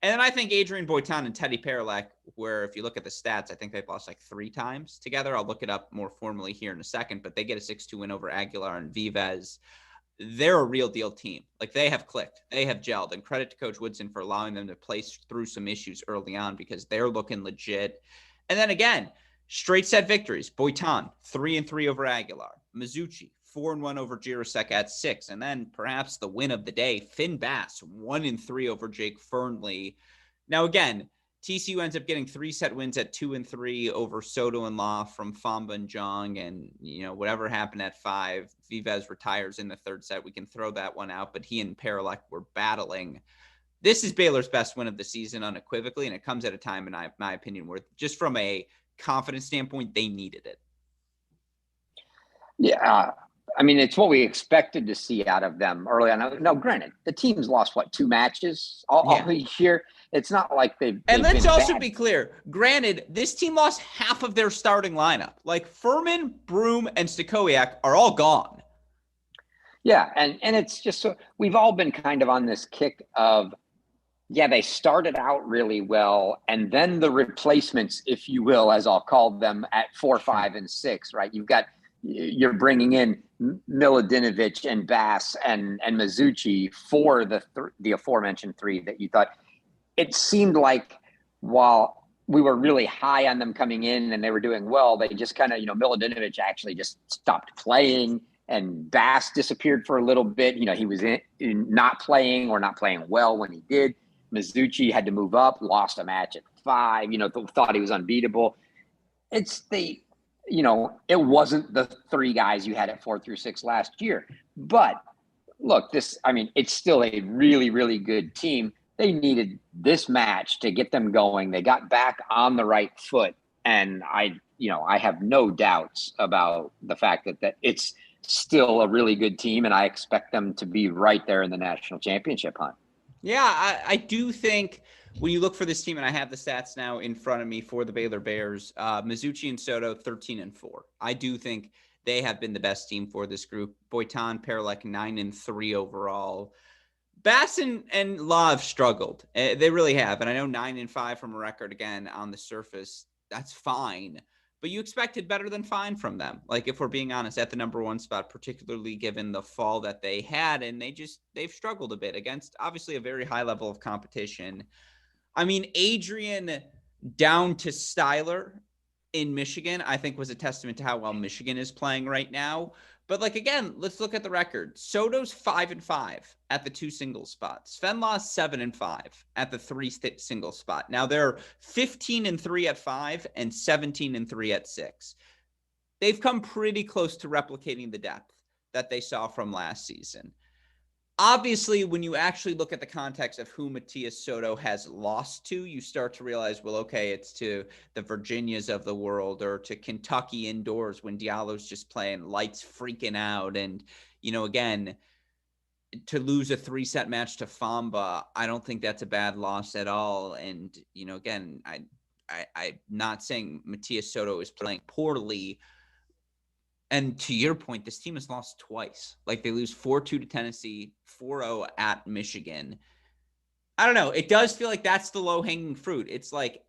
And then I think Adrian Boitan and Teddy Perilak, where if you look at the stats, I think they've lost like 3 times together. I'll look it up more formally here in a second, but they get a 6-2 win over Aguilar and Vives. They're a real deal team. Like, they have clicked, they have gelled, and credit to Coach Woodson for allowing them to play through some issues early on because they're looking legit. And then again, straight set victories. Boitan, 3-3 over Aguilar. Mizuchi, 4-1 over Jirasek at 6. And then perhaps the win of the day, Finn Bass, 1-3 over Jake Fernley. Now, again, TCU ends up getting 3-set wins at 2-3 over Soto and Law from Famba and Jong. And, whatever happened at 5, Vives retires in the 3rd set. We can throw that one out, but he and Perilak were battling. This is Baylor's best win of the season unequivocally, and it comes at a time, in my opinion, where just from a confidence standpoint, they needed it. Yeah. I mean, it's what we expected to see out of them early on. Now, granted, the team's lost, 2 matches all year. It's not like they've And let's also bad. be clear. Granted, this team lost half of their starting lineup. Like, Furman, Broom, and Stakowiak are all gone. Yeah, and it's just so we've all been kind of on this kick of, they started out really well, and then the replacements, if you will, as I'll call them, at 4, 5, and 6, right? You're bringing in Miladinovich and Bass and Mizuchi for the aforementioned 3 that you thought. It seemed like while we were really high on them coming in and they were doing well, they just kind of, Miladinovich actually just stopped playing, and Bass disappeared for a little bit. He was in not playing or not playing well when he did. Mizuchi had to move up, lost a match at 5, thought he was unbeatable. It wasn't the 3 guys you had at 4 through 6 last year. But look, it's still a really, really good team. They needed this match to get them going. They got back on the right foot. And I have no doubts about the fact that it's still a really good team. And I expect them to be right there in the national championship hunt. Yeah, I do think when you look for this team, and I have the stats now in front of me for the Baylor Bears, Mizuchi and Soto, 13-4. I do think they have been the best team for this group. Boitan, Perilak, 9-3 overall. Bass and Law have struggled. They really have. And I know 9-5 from a record, again, on the surface, that's fine. But you expected better than fine from them. Like, if we're being honest, at the number 1 spot, particularly given the fall that they had, and they've struggled a bit against obviously a very high level of competition. I mean, Adrian down to Styler in Michigan, I think was a testament to how well Michigan is playing right now. But again, let's look at the record. Soto's 5-5 at the 2 single spots. Sven Law's 7-5 at the 3 single spot. Now they're 15-3 at 5 and 17-3 at 6. They've come pretty close to replicating the depth that they saw from last season. Obviously, when you actually look at the context of who Matias Soto has lost to, you start to realize, well, okay, it's to the Virginias of the world or to Kentucky indoors when Diallo's just playing lights freaking out. And, again, to lose a 3-set match to Famba, I don't think that's a bad loss at all. And, again, I'm not saying Matias Soto is playing poorly. And to your point, this team has lost twice. They lose 4-2 to Tennessee, 4-0 at Michigan. I don't know. It does feel like that's the low-hanging fruit. It's like,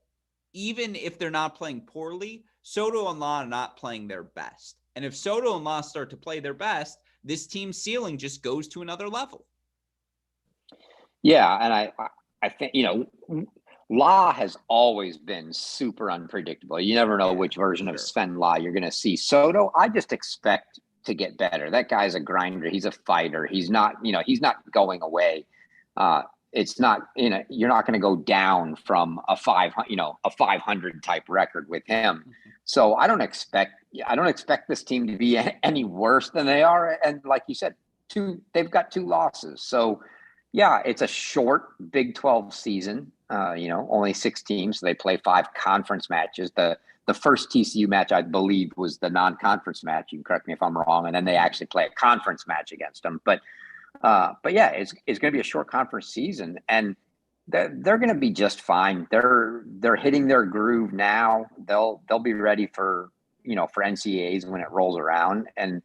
even if they're not playing poorly, Soto and Law are not playing their best. And if Soto and Law start to play their best, this team's ceiling just goes to another level. Yeah, and I think, Law has always been super unpredictable. You never know which version of Sven Law you're going to see. Soto, I just expect to get better. That guy's a grinder. He's a fighter. He's not going away. It's not, you're not going to go down from a 500 type record with him. Mm-hmm. So I don't expect this team to be any worse than they are. And like you said, they've got 2 losses. So yeah, it's a short Big 12 season. Only 6 teams. So they play 5 conference matches. The first TCU match, I believe, was the non-conference match. You can correct me if I'm wrong. And then they actually play a conference match against them. But yeah, it's going to be a short conference season, and they're going to be just fine. They're hitting their groove now. They'll be ready for NCAAs when it rolls around, and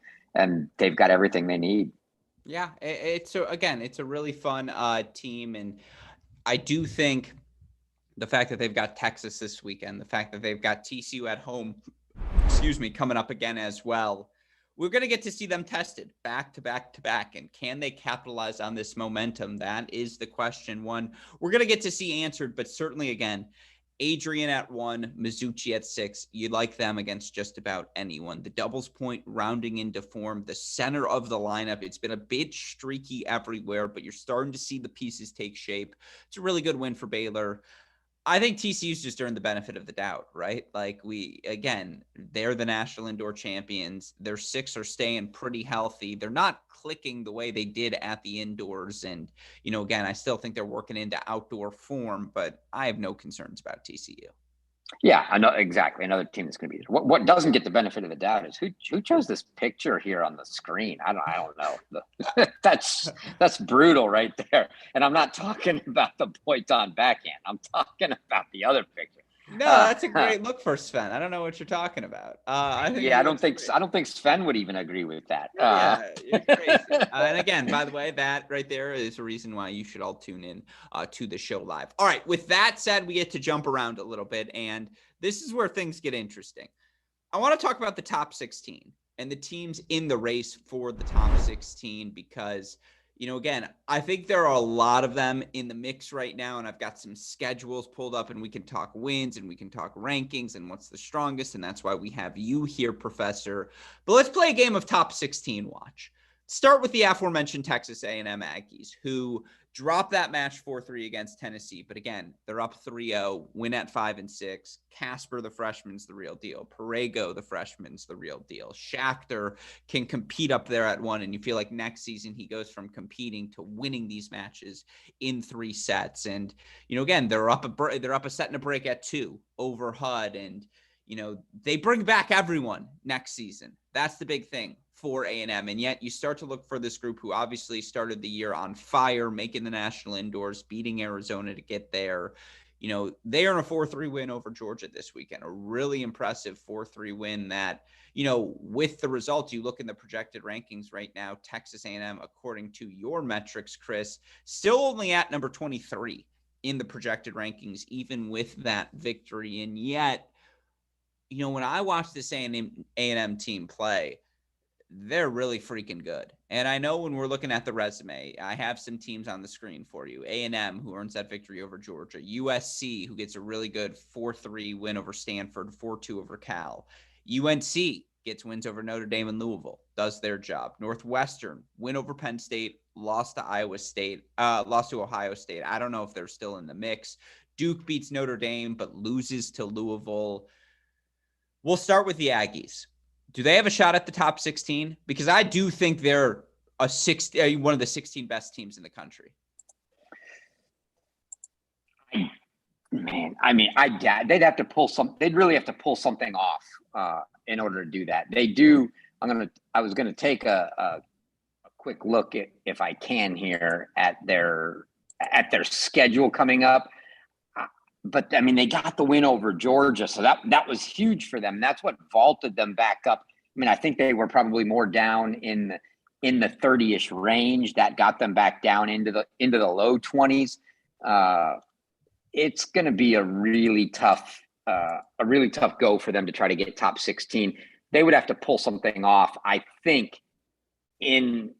they've got everything they need. Yeah, it's a really fun team, and I do think the fact that they've got Texas this weekend, the fact that they've got TCU at home, coming up again as well. We're going to get to see them tested back to back to back. And can they capitalize on this momentum? That is the question one we're going to get to see answered. But certainly, again, Adrian at 1, Mizuchi at 6. You like them against just about anyone. The doubles point rounding into form, the center of the lineup. It's been a bit streaky everywhere, but you're starting to see the pieces take shape. It's a really good win for Baylor. I think TCU's just earned the benefit of the doubt, right? Like they're the national indoor champions. Their 6 are staying pretty healthy. They're not clicking the way they did at the indoors. And, again, I still think they're working into outdoor form, but I have no concerns about TCU. Yeah, I know exactly. Another team that's going to be what doesn't get the benefit of the doubt is who chose this picture here on the screen. I don't know. That's brutal right there. And I'm not talking about the point on backhand. I'm talking about the other picture. No, that's a great look for Sven. I don't know what you're talking about. I don't think Sven would even agree with that. Yeah, you're crazy. And again, by the way, that right there is a reason why you should all tune in to the show live. All right. With that said, we get to jump around a little bit, and this is where things get interesting. I want to talk about the top 16 and the teams in the race for the top 16 because again, I think there are a lot of them in the mix right now, and I've got some schedules pulled up, and we can talk wins and we can talk rankings and what's the strongest, and that's why we have you here, Professor. But let's play a game of top 16 watch. Start with the aforementioned Texas A&M Aggies, who dropped that match 4-3 against Tennessee. But again, they're up 3-0, win at 5-6. Casper, the freshman's the real deal. Perego, the freshman's the real deal. Schachter can compete up there at 1, and you feel like next season he goes from competing to winning these matches in 3 sets. And again, they're up a set and a break at 2 over HUD, and they bring back everyone next season. That's the big thing for A&M. And yet you start to look for this group who obviously started the year on fire, making the national indoors, beating Arizona to get there. They earn a 4-3 win over Georgia this weekend, a really impressive 4-3 win that, with the results, you look in the projected rankings right now, Texas A&M, according to your metrics, Chris, still only at number 23 in the projected rankings, even with that victory. And yet, when I watch this A&M team play, they're really freaking good. And I know when we're looking at the resume, I have some teams on the screen for you. A&M, who earns that victory over Georgia. USC, who gets a really good 4-3 win over Stanford, 4-2 over Cal. UNC gets wins over Notre Dame and Louisville, does their job. Northwestern, win over Penn State, lost to Ohio State. I don't know if they're still in the mix. Duke beats Notre Dame, but loses to Louisville. We'll start with the Aggies. Do they have a shot at the top 16? Because I do think they're one of the 16 best teams in the country. Man, I mean, they'd have to pull they'd really have to pull something off in order to do that. They do. I was gonna take a quick look if I can here at their schedule coming up. But I mean, they got the win over Georgia, so that was huge for them. That's what vaulted them back up. I mean, I think they were probably more down in the 30-ish range. That got them back down into the low 20s. It's going to be a really tough go for them to try to get top 16. They would have to pull something off, I think, in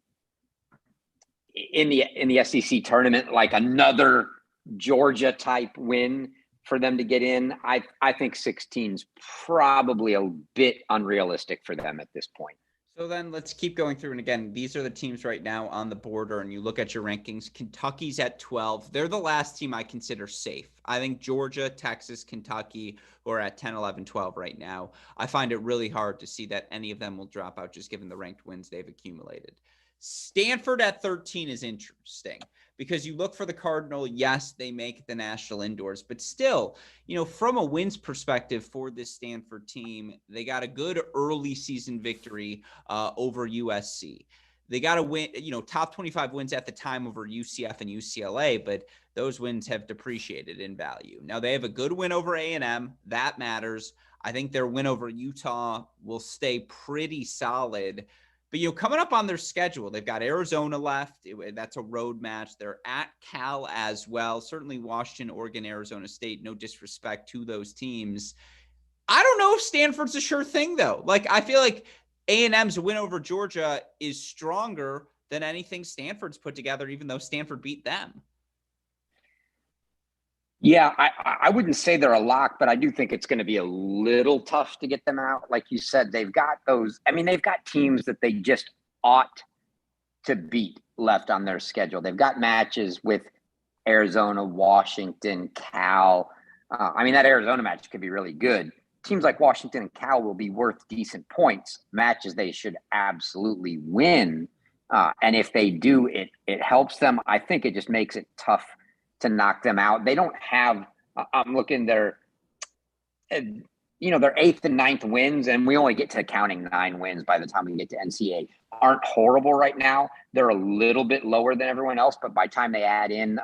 the SEC tournament, like another Georgia type win for them to get in. I think 16's probably a bit unrealistic for them at this point. So then let's keep going through. And again, these are the teams right now on the border, and you look at your rankings. Kentucky's at 12. They're the last team I consider safe. I think Georgia, Texas, Kentucky, who are at 10, 11, 12 right now, I find it really hard to see that any of them will drop out just given the ranked wins they've accumulated. Stanford at 13 is interesting because you look for the Cardinal. Yes, they make the national indoors, but still, from a wins perspective for this Stanford team, they got a good early season victory over USC. They got a win, top 25 wins at the time over UCF and UCLA, but those wins have depreciated in value. Now they have a good win over A&M. That matters. I think their win over Utah will stay pretty solid. But, coming up on their schedule, they've got Arizona left. That's a road match. They're at Cal as well. Certainly Washington, Oregon, Arizona State. No disrespect to those teams. I don't know if Stanford's a sure thing, though. Like, I feel like A&M's win over Georgia is stronger than anything Stanford's put together, even though Stanford beat them. Yeah, I wouldn't say they're a lock, but I do think it's going to be a little tough to get them out. Like you said, they've got they've got teams that they just ought to beat left on their schedule. They've got matches with Arizona, Washington, Cal. That Arizona match could be really good. Teams like Washington and Cal will be worth decent points, matches they should absolutely win. And if they do, it helps them. I think it just makes it tough to knock them out. They don't have, I'm looking their 8th and 9th wins, and we only get to counting 9 wins by the time we get to NCAA, aren't horrible right now. They're a little bit lower than everyone else, but by the time they add in,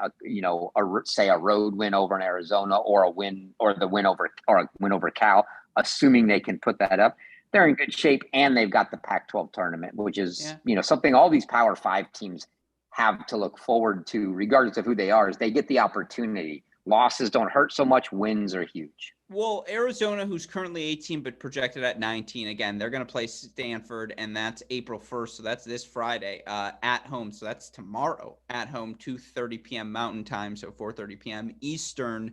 say a road win over in Arizona or a win over Cal, assuming they can put that up, they're in good shape. And they've got the Pac-12 tournament, which is, something all these Power 5 teams have to look forward to, regardless of who they are, is they get the opportunity. Losses don't hurt so much. Wins are huge. Well, Arizona, who's currently 18 but projected at 19, again, they're going to play Stanford, and that's April 1st, so that's this Friday at home. So that's tomorrow at home, 2:30 p.m. Mountain Time, so 4:30 p.m. Eastern.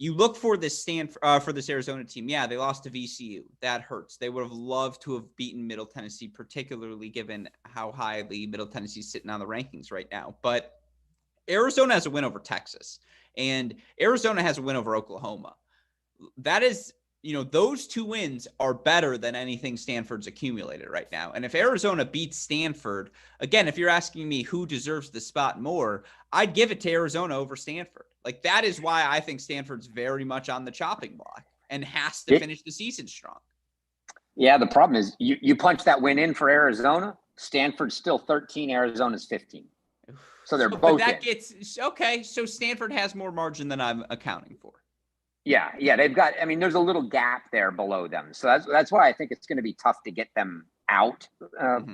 You look for this for this Arizona team. Yeah, they lost to VCU. That hurts. They would have loved to have beaten Middle Tennessee, particularly given how highly Middle Tennessee's sitting on the rankings right now. But Arizona has a win over Texas, and Arizona has a win over Oklahoma. That is, those 2 wins are better than anything Stanford's accumulated right now. And if Arizona beats Stanford, again, if you're asking me who deserves the spot more, I'd give it to Arizona over Stanford. Like, that is why I think Stanford's very much on the chopping block and has to finish the season strong. Yeah, the problem is you punch that win in for Arizona, Stanford's still 13, Arizona's 15. So they're both okay, so Stanford has more margin than I'm accounting for. Yeah, they've got, there's a little gap there below them. So that's why I think it's going to be tough to get them out,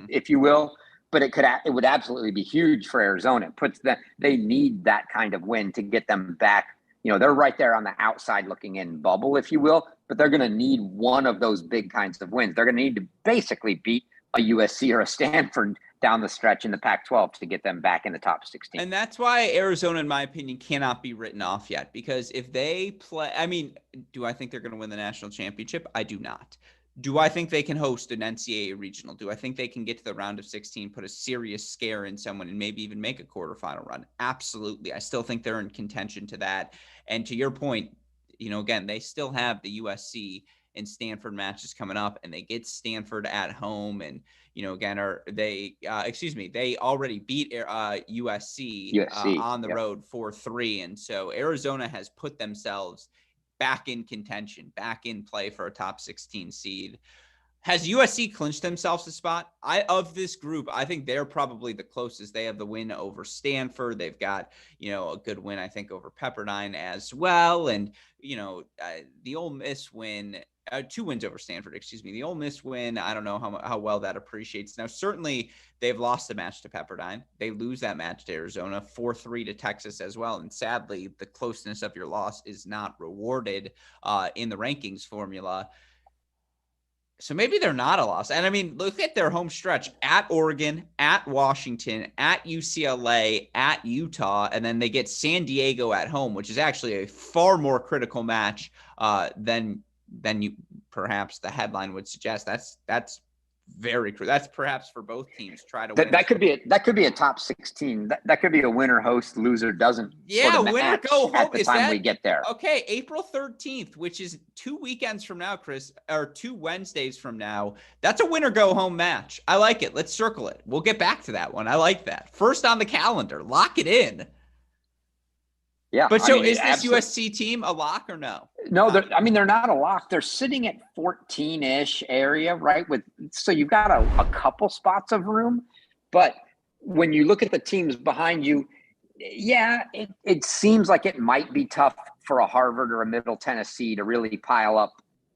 if you will. But it would absolutely be huge for Arizona. They need that kind of win to get them back. They're right there on the outside looking in bubble, if you will, but they're going to need one of those big kinds of wins. They're going to need to basically beat a USC or a Stanford down the stretch in the Pac-12 to get them back in the top 16. And that's why Arizona, in my opinion, cannot be written off yet, because if they play, do I think they're going to win the national championship? I do not. Do I think they can host an NCAA regional? Do I think they can get to the round of 16, put a serious scare in someone, and maybe even make a quarterfinal run? Absolutely. I still think they're in contention to that. And to your point, again, they still have the USC and Stanford matches coming up, and they get Stanford at home. And, again, they already beat USC on the road 4-3. And so Arizona has put themselves back in contention, back in play for a top 16 seed. Has USC clinched themselves a spot? Of this group, I think they're probably the closest. They have the win over Stanford. They've got, a good win, I think, over Pepperdine as well. And, the Ole Miss win, 2 wins over Stanford, The Ole Miss win, I don't know how well that appreciates. Now, certainly they've lost a match to Pepperdine. They lose that match to Arizona, 4-3 to Texas as well. And sadly, the closeness of your loss is not rewarded in the rankings formula. So maybe they're not a loss. And look at their home stretch: at Oregon, at Washington, at UCLA, at Utah, and then they get San Diego at home, which is actually a far more critical match than you perhaps the headline would suggest. That's very true. That's perhaps for both teams try to win. That could be a top 16. That could be a winner host, loser doesn't. Yeah, winner go home at the time we get there. Okay, April 13th, which is 2 weekends from now, Chris, or 2 Wednesdays from now. That's a winner go home match. I like it. Let's circle it. We'll get back to that one. I like that. First on the calendar. Lock it in. Yeah. But is this USC team a lock or no? No, they're not a lock. They're sitting at 14-ish area, right? So you've got a couple spots of room. But when you look at the teams behind you, yeah, it seems like it might be tough for a Harvard or a Middle Tennessee to really pile up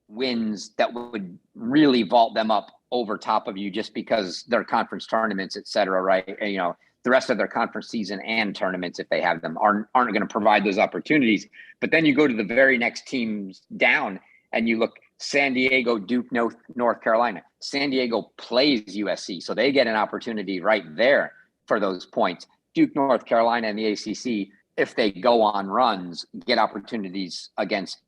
wins that would really vault them up over top of you just because their conference tournaments, et cetera, right? And, the rest of their conference season and tournaments, if they have them, aren't going to provide those opportunities. But then you go to the very next teams down and you look San Diego, Duke, North Carolina. San Diego plays USC, so they get an opportunity right there for those points. Duke, North Carolina, and the ACC, if they go on runs, get opportunities against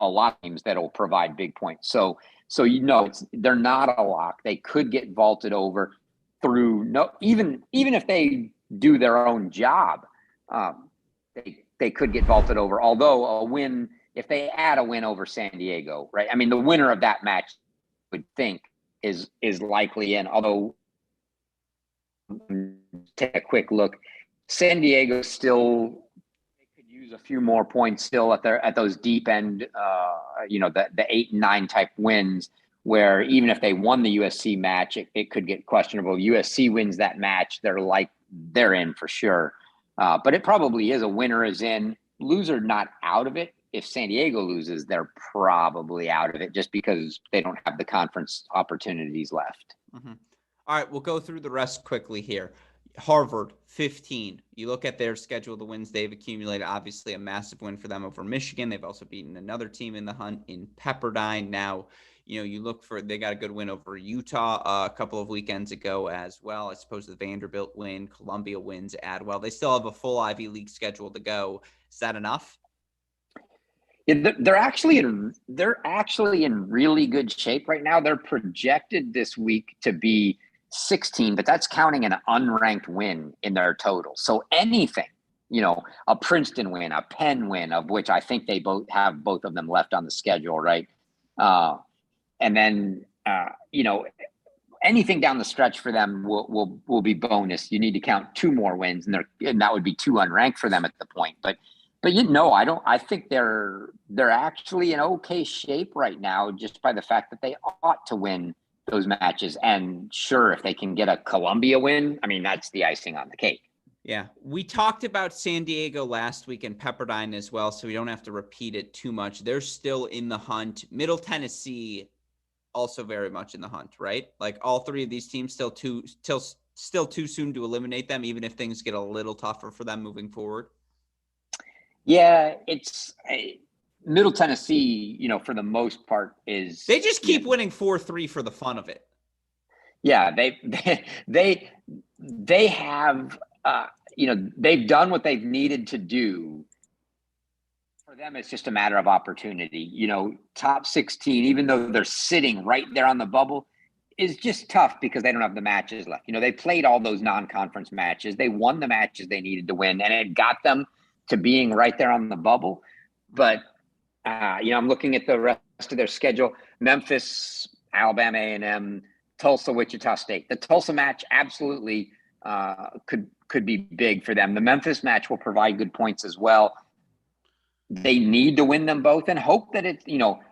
a lot of teams that'll provide big points. So they're not a lock. They could get vaulted over through even if they do their own job, they could get vaulted over. Although a win, if they add a win over San Diego, right? I mean, the winner of that match would think is likely in. Although, take a quick look, San Diego still could use a few more points still at those deep end, the 8 and 9 type wins, where even if they won the USC match, it could get questionable. USC wins that match, they're in for sure. But it probably is a winner is in, loser not out of it. If San Diego loses, they're probably out of it just because they don't have the conference opportunities left. Mm-hmm. All right, we'll go through the rest quickly here. Harvard, 15. You look at their schedule, the wins they've accumulated, obviously a massive win for them over Michigan. They've also beaten another team in the hunt in Pepperdine. Now, you look for, they got a good win over Utah a couple of weekends ago as well. I suppose the Vanderbilt win, Columbia wins Adwell. They still have a full Ivy League schedule to go. Is that enough? Yeah, they're actually in really good shape right now. They're projected this week to be 16, but that's counting an unranked win in their total. So anything, a Princeton win, a Penn win, of which I think they both of them left on the schedule, right? And then, anything down the stretch for them will be bonus. You need to count 2 more wins, and that would be 2 unranked for them at the point. But I think they're actually in okay shape right now, just by the fact that they ought to win those matches. And sure, if they can get a Columbia win, I mean, that's the icing on the cake. Yeah. We talked about San Diego last week and Pepperdine as well, so we don't have to repeat it too much. They're still in the hunt. Middle Tennessee also very much in the hunt, right? Like all 3 of these teams still too soon to eliminate them, even if things get a little tougher for them moving forward. Yeah, it's Middle Tennessee, for the most part is they just keep winning 4-3 for the fun of it. Yeah, they have they've done what they've needed to do. For them, it's just a matter of opportunity. Top 16, even though they're sitting right there on the bubble, is just tough because they don't have the matches left. They played all those non-conference matches. They won the matches they needed to win, and it got them to being right there on the bubble. But, I'm looking at the rest of their schedule. Memphis, Alabama A&M, Tulsa, Wichita State. The Tulsa match absolutely could be big for them. The Memphis match will provide good points as well. They need to win them both and hope that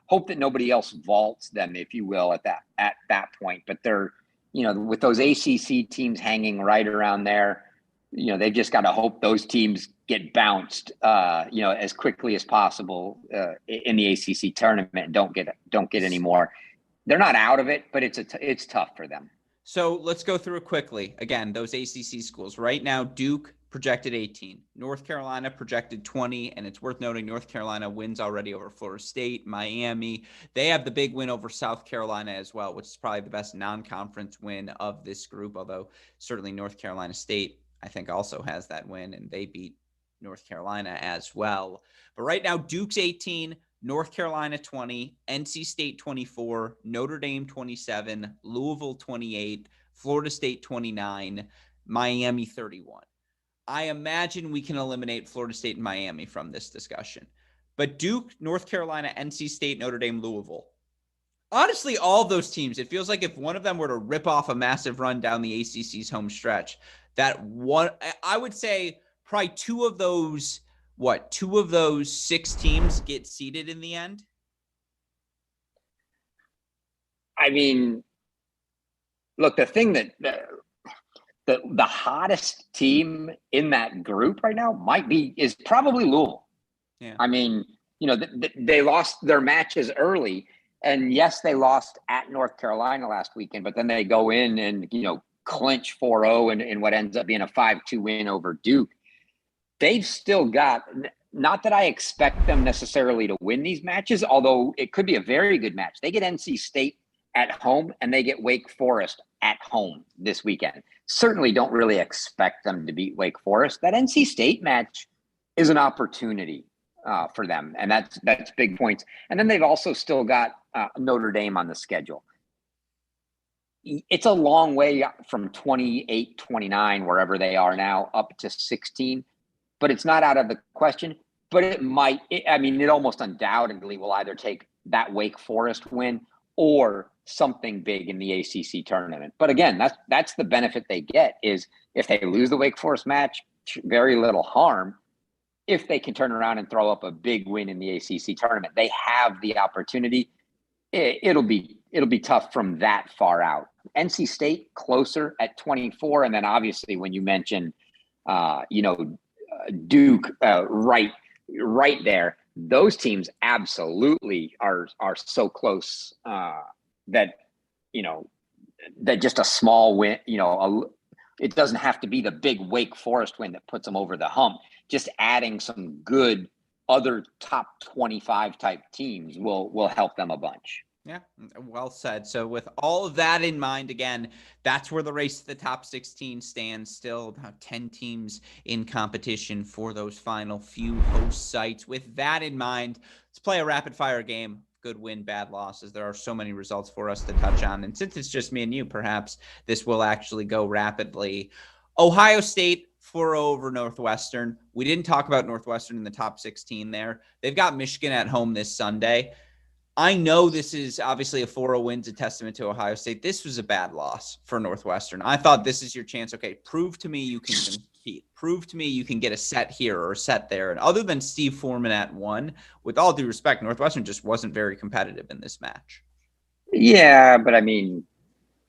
hope that nobody else vaults them, if you will, at that point. But they're, with those ACC teams hanging right around there, they've just got to hope those teams get bounced, as quickly as possible in the ACC tournament and don't get any more. They're not out of it, but it's tough for them. So let's go through it quickly. Again, those ACC schools right now, Duke projected 18, North Carolina projected 20, and it's worth noting North Carolina wins already over Florida State, Miami. They have the big win over South Carolina as well, which is probably the best non-conference win of this group, although certainly North Carolina State, I think, also has that win, and they beat North Carolina as well. But right now, Duke's 18, North Carolina 20, NC State 24, Notre Dame 27, Louisville 28, Florida State 29, Miami 31. I imagine we can eliminate Florida State and Miami from this discussion. But Duke, North Carolina, NC State, Notre Dame, Louisville. Honestly, all of those teams, it feels like if one of them were to rip off a massive run down the ACC's home stretch, that one, I would say probably two of those 6 teams get seeded in the end? I mean, look, the thing that the hottest team in that group right now is probably Louisville. Yeah. I mean, they lost their matches early, And yes, they lost at North Carolina last weekend, but then they go in and, clinch 4-0 in what ends up being a 5-2 win over Duke. They've still got, not that I expect them necessarily to win these matches, although it could be a very good match. They get NC State at home and they get Wake Forest at home this weekend. Certainly don't really expect them to beat Wake Forest. That NC State match is an opportunity for them, and that's big points. And then they've also still got Notre Dame on the schedule. It's a long way from 28, 29, wherever they are now, up to 16, but it's not out of the question. But it almost undoubtedly will either take that Wake Forest win or something big in the ACC tournament. But again, that's the benefit they get, is if they lose the Wake Forest match, very little harm. If they can turn around and throw up a big win in the ACC tournament, they have the opportunity. It'll be tough from that far out. NC State closer at 24, and then obviously when you mention, Duke right there, those teams absolutely are so close that just a small win, it doesn't have to be the big Wake Forest win that puts them over the hump. Just adding some good other top 25 type teams will help them a bunch. Yeah, well said. So with all of that in mind, again, that's where the race to the top 16 stands. Still about 10 teams in competition for those final few host sites. With that in mind, let's play a rapid fire game. Good win, bad losses. There are so many results for us to touch on. And since it's just me and you, perhaps this will actually go rapidly. Ohio State 4-0 over Northwestern. We didn't talk about Northwestern in the top 16 there. They've got Michigan at home this Sunday. I know this is obviously a 4-0 win's a testament to Ohio State. This was a bad loss for Northwestern. I thought this is your chance. Okay, prove to me you can compete. Prove to me you can get a set here or a set there. And other than Steve Foreman at 1, with all due respect, Northwestern just wasn't very competitive in this match. Yeah, but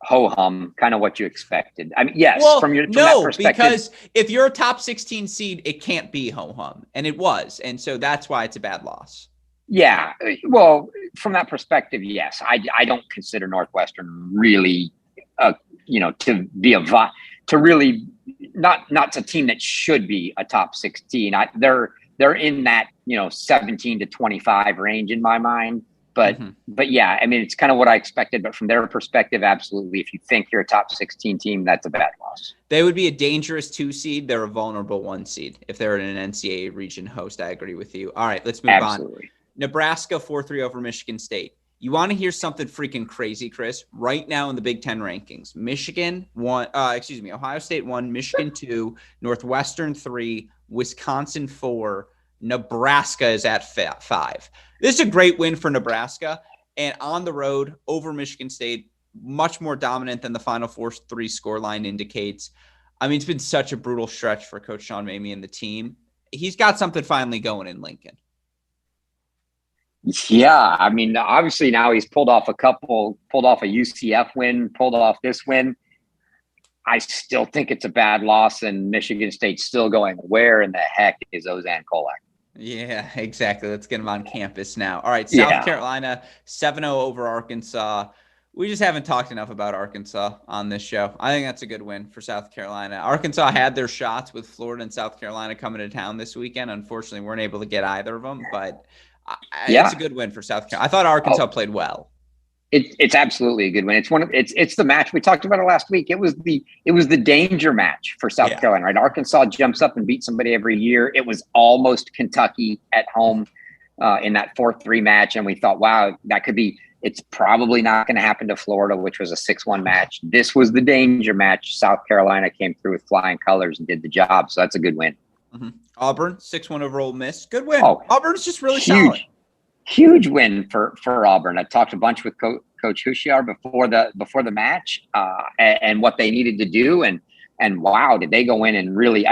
ho-hum, kind of what you expected. Yes, well, from that perspective. Because if you're a top 16 seed, it can't be ho-hum. And it was. And so that's why it's a bad loss. Yeah, well, from that perspective, yes. I don't consider Northwestern really, to be to really not a team that should be a top 16. They're in that 17 to 25 range in my mind. But yeah, it's kind of what I expected. But from their perspective, absolutely, if you think you're a top 16 team, that's a bad loss. They would be a dangerous 2 seed. They're a vulnerable 1 seed if they're in an NCAA region host. I agree with you. All right, let's move on. Nebraska 4-3 over Michigan State. You want to hear something freaking crazy, Chris? Right now in the Big Ten rankings, Ohio State 1, Michigan 2, Northwestern 3, Wisconsin 4, Nebraska is at 5. This is a great win for Nebraska, and on the road over Michigan State, much more dominant than the Final Four 3 scoreline indicates. It's been such a brutal stretch for Coach Sean Mamie and the team. He's got something finally going in Lincoln. Yeah, obviously now he's pulled off a UCF win, pulled off this win. I still think it's a bad loss, and Michigan State's still going, where in the heck is Ozan Kolak? Yeah, exactly. Let's get him on campus now. All right, South Carolina 7-0 over Arkansas. We just haven't talked enough about Arkansas on this show. I think that's a good win for South Carolina. Arkansas had their shots with Florida and South Carolina coming to town this weekend. Unfortunately, weren't able to get either of them, but it's a good win for South Carolina. I thought Arkansas played well. It's absolutely a good win. It's the match we talked about it last week. It was the danger match for South Carolina, right? Arkansas jumps up and beats somebody every year. It was almost Kentucky at home in that 4-3 match, and we thought, wow, that could be. It's probably not going to happen to Florida, which was a 6-1 match. This was the danger match. South Carolina came through with flying colors and did the job. So that's a good win. Mm-hmm. Auburn 6-1 over Ole Miss. Good win. Auburn's just really solid. Huge win for Auburn. I talked a bunch with Coach Hushiar before the match and what they needed to do. And wow, did they go in and really,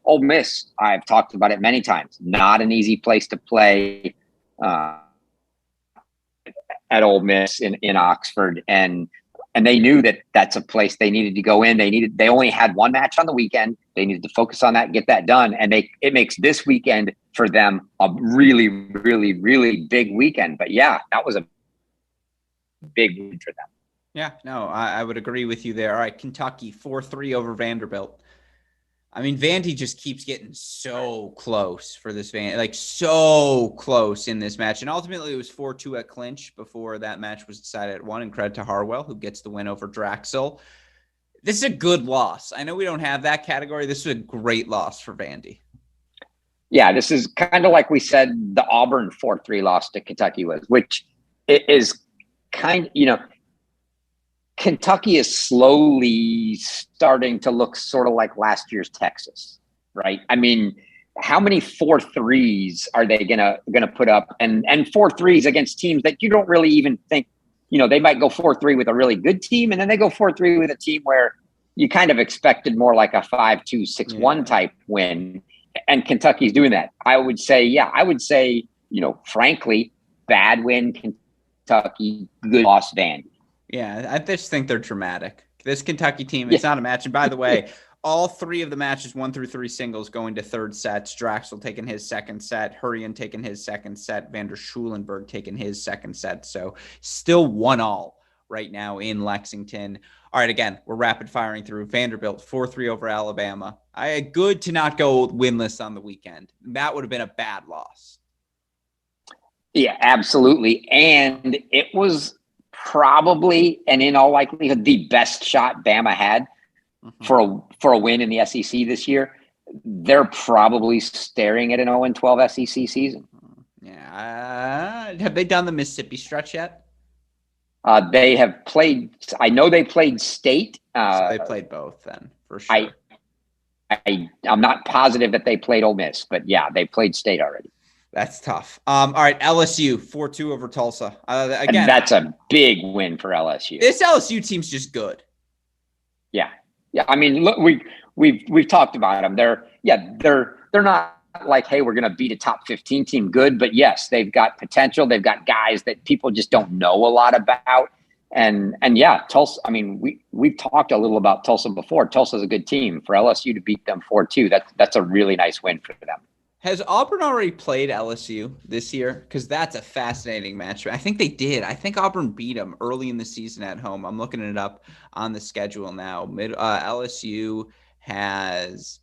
Ole Miss, I've talked about it many times, not an easy place to play at Ole Miss in Oxford. And they knew that that's a place they needed to go in. They only had one match on the weekend. They needed to focus on that, get that done. And it makes this weekend for them a really, really, really big weekend. But yeah, that was a big win for them. Yeah, no, I would agree with you there. All right, Kentucky 4-3 over Vanderbilt. I mean, Vandy just keeps getting so close for this so close in this match. And ultimately it was 4-2 at clinch before that match was decided at 1. And credit to Harwell, who gets the win over Draxel. This is a good loss. I know we don't have that category. This is a great loss for Vandy. Yeah, this is kind of like we said the Auburn 4-3 loss to Kentucky was, which is kind of, Kentucky is slowly starting to look sort of like last year's Texas, right? I mean, how many 4-3s are they gonna put up? And 4-3s against teams that you don't really even think, they might go 4-3 with a really good team, and then they go 4-3 with a team where you kind of expected more like a 5-2, 6-1 type win. And Kentucky's doing that. I would say, frankly, bad win Kentucky, good loss Vandy. Yeah, I just think they're dramatic. This Kentucky team, it's not a match. And by the way, all 3 of the matches 1-3 singles going to third sets. Draxel taking his second set, Hurrian taking his second set, Vander Schulenberg taking his second set. So still 1-1 right now in Lexington. All right, again, we're rapid firing through. Vanderbilt 4-3 over Alabama. Good to not go winless on the weekend. That would have been a bad loss. Yeah, absolutely. And it was probably, and in all likelihood, the best shot Bama had for a win in the SEC this year. They're probably staring at an 0-12 SEC season. Yeah. Have they done the Mississippi stretch yet? They have played. I know they played State. So they played both then, for sure. I'm not positive that they played Ole Miss, but yeah, they played State already. That's tough. All right, LSU 4-2 over Tulsa. Again, and that's a big win for LSU. This LSU team's just good. Yeah. I mean, look, we've talked about them. They're not like, hey, we're going to beat a top 15 team. Good, but yes, they've got potential. They've got guys that people just don't know a lot about. And yeah, Tulsa. I mean, we've talked a little about Tulsa before. Tulsa's a good team. For LSU to beat them 4-2, that's a really nice win for them. Has Auburn already played LSU this year? Because that's a fascinating match. I think they did. I think Auburn beat them early in the season at home. I'm looking it up on the schedule now. LSU has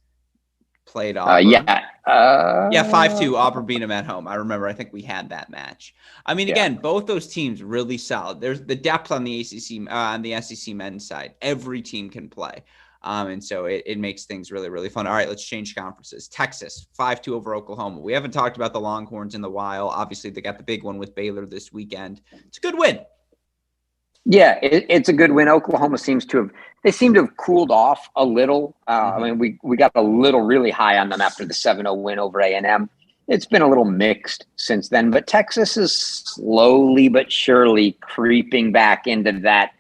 played Auburn. 5-2. Auburn beat them at home. I remember. I think we had that match. I mean, again, both those teams really solid. There's the depth on the ACC, on the SEC men's side. Every team can play. And so it makes things really, really fun. All right, let's change conferences. Texas, 5-2 over Oklahoma. We haven't talked about the Longhorns in a while. Obviously, they got the big one with Baylor this weekend. It's a good win. Yeah, it's a good win. Oklahoma seem to have cooled off a little. I mean, we got a little really high on them after the 7-0 win over A&M. It's been a little mixed since then, but Texas is slowly but surely creeping back into that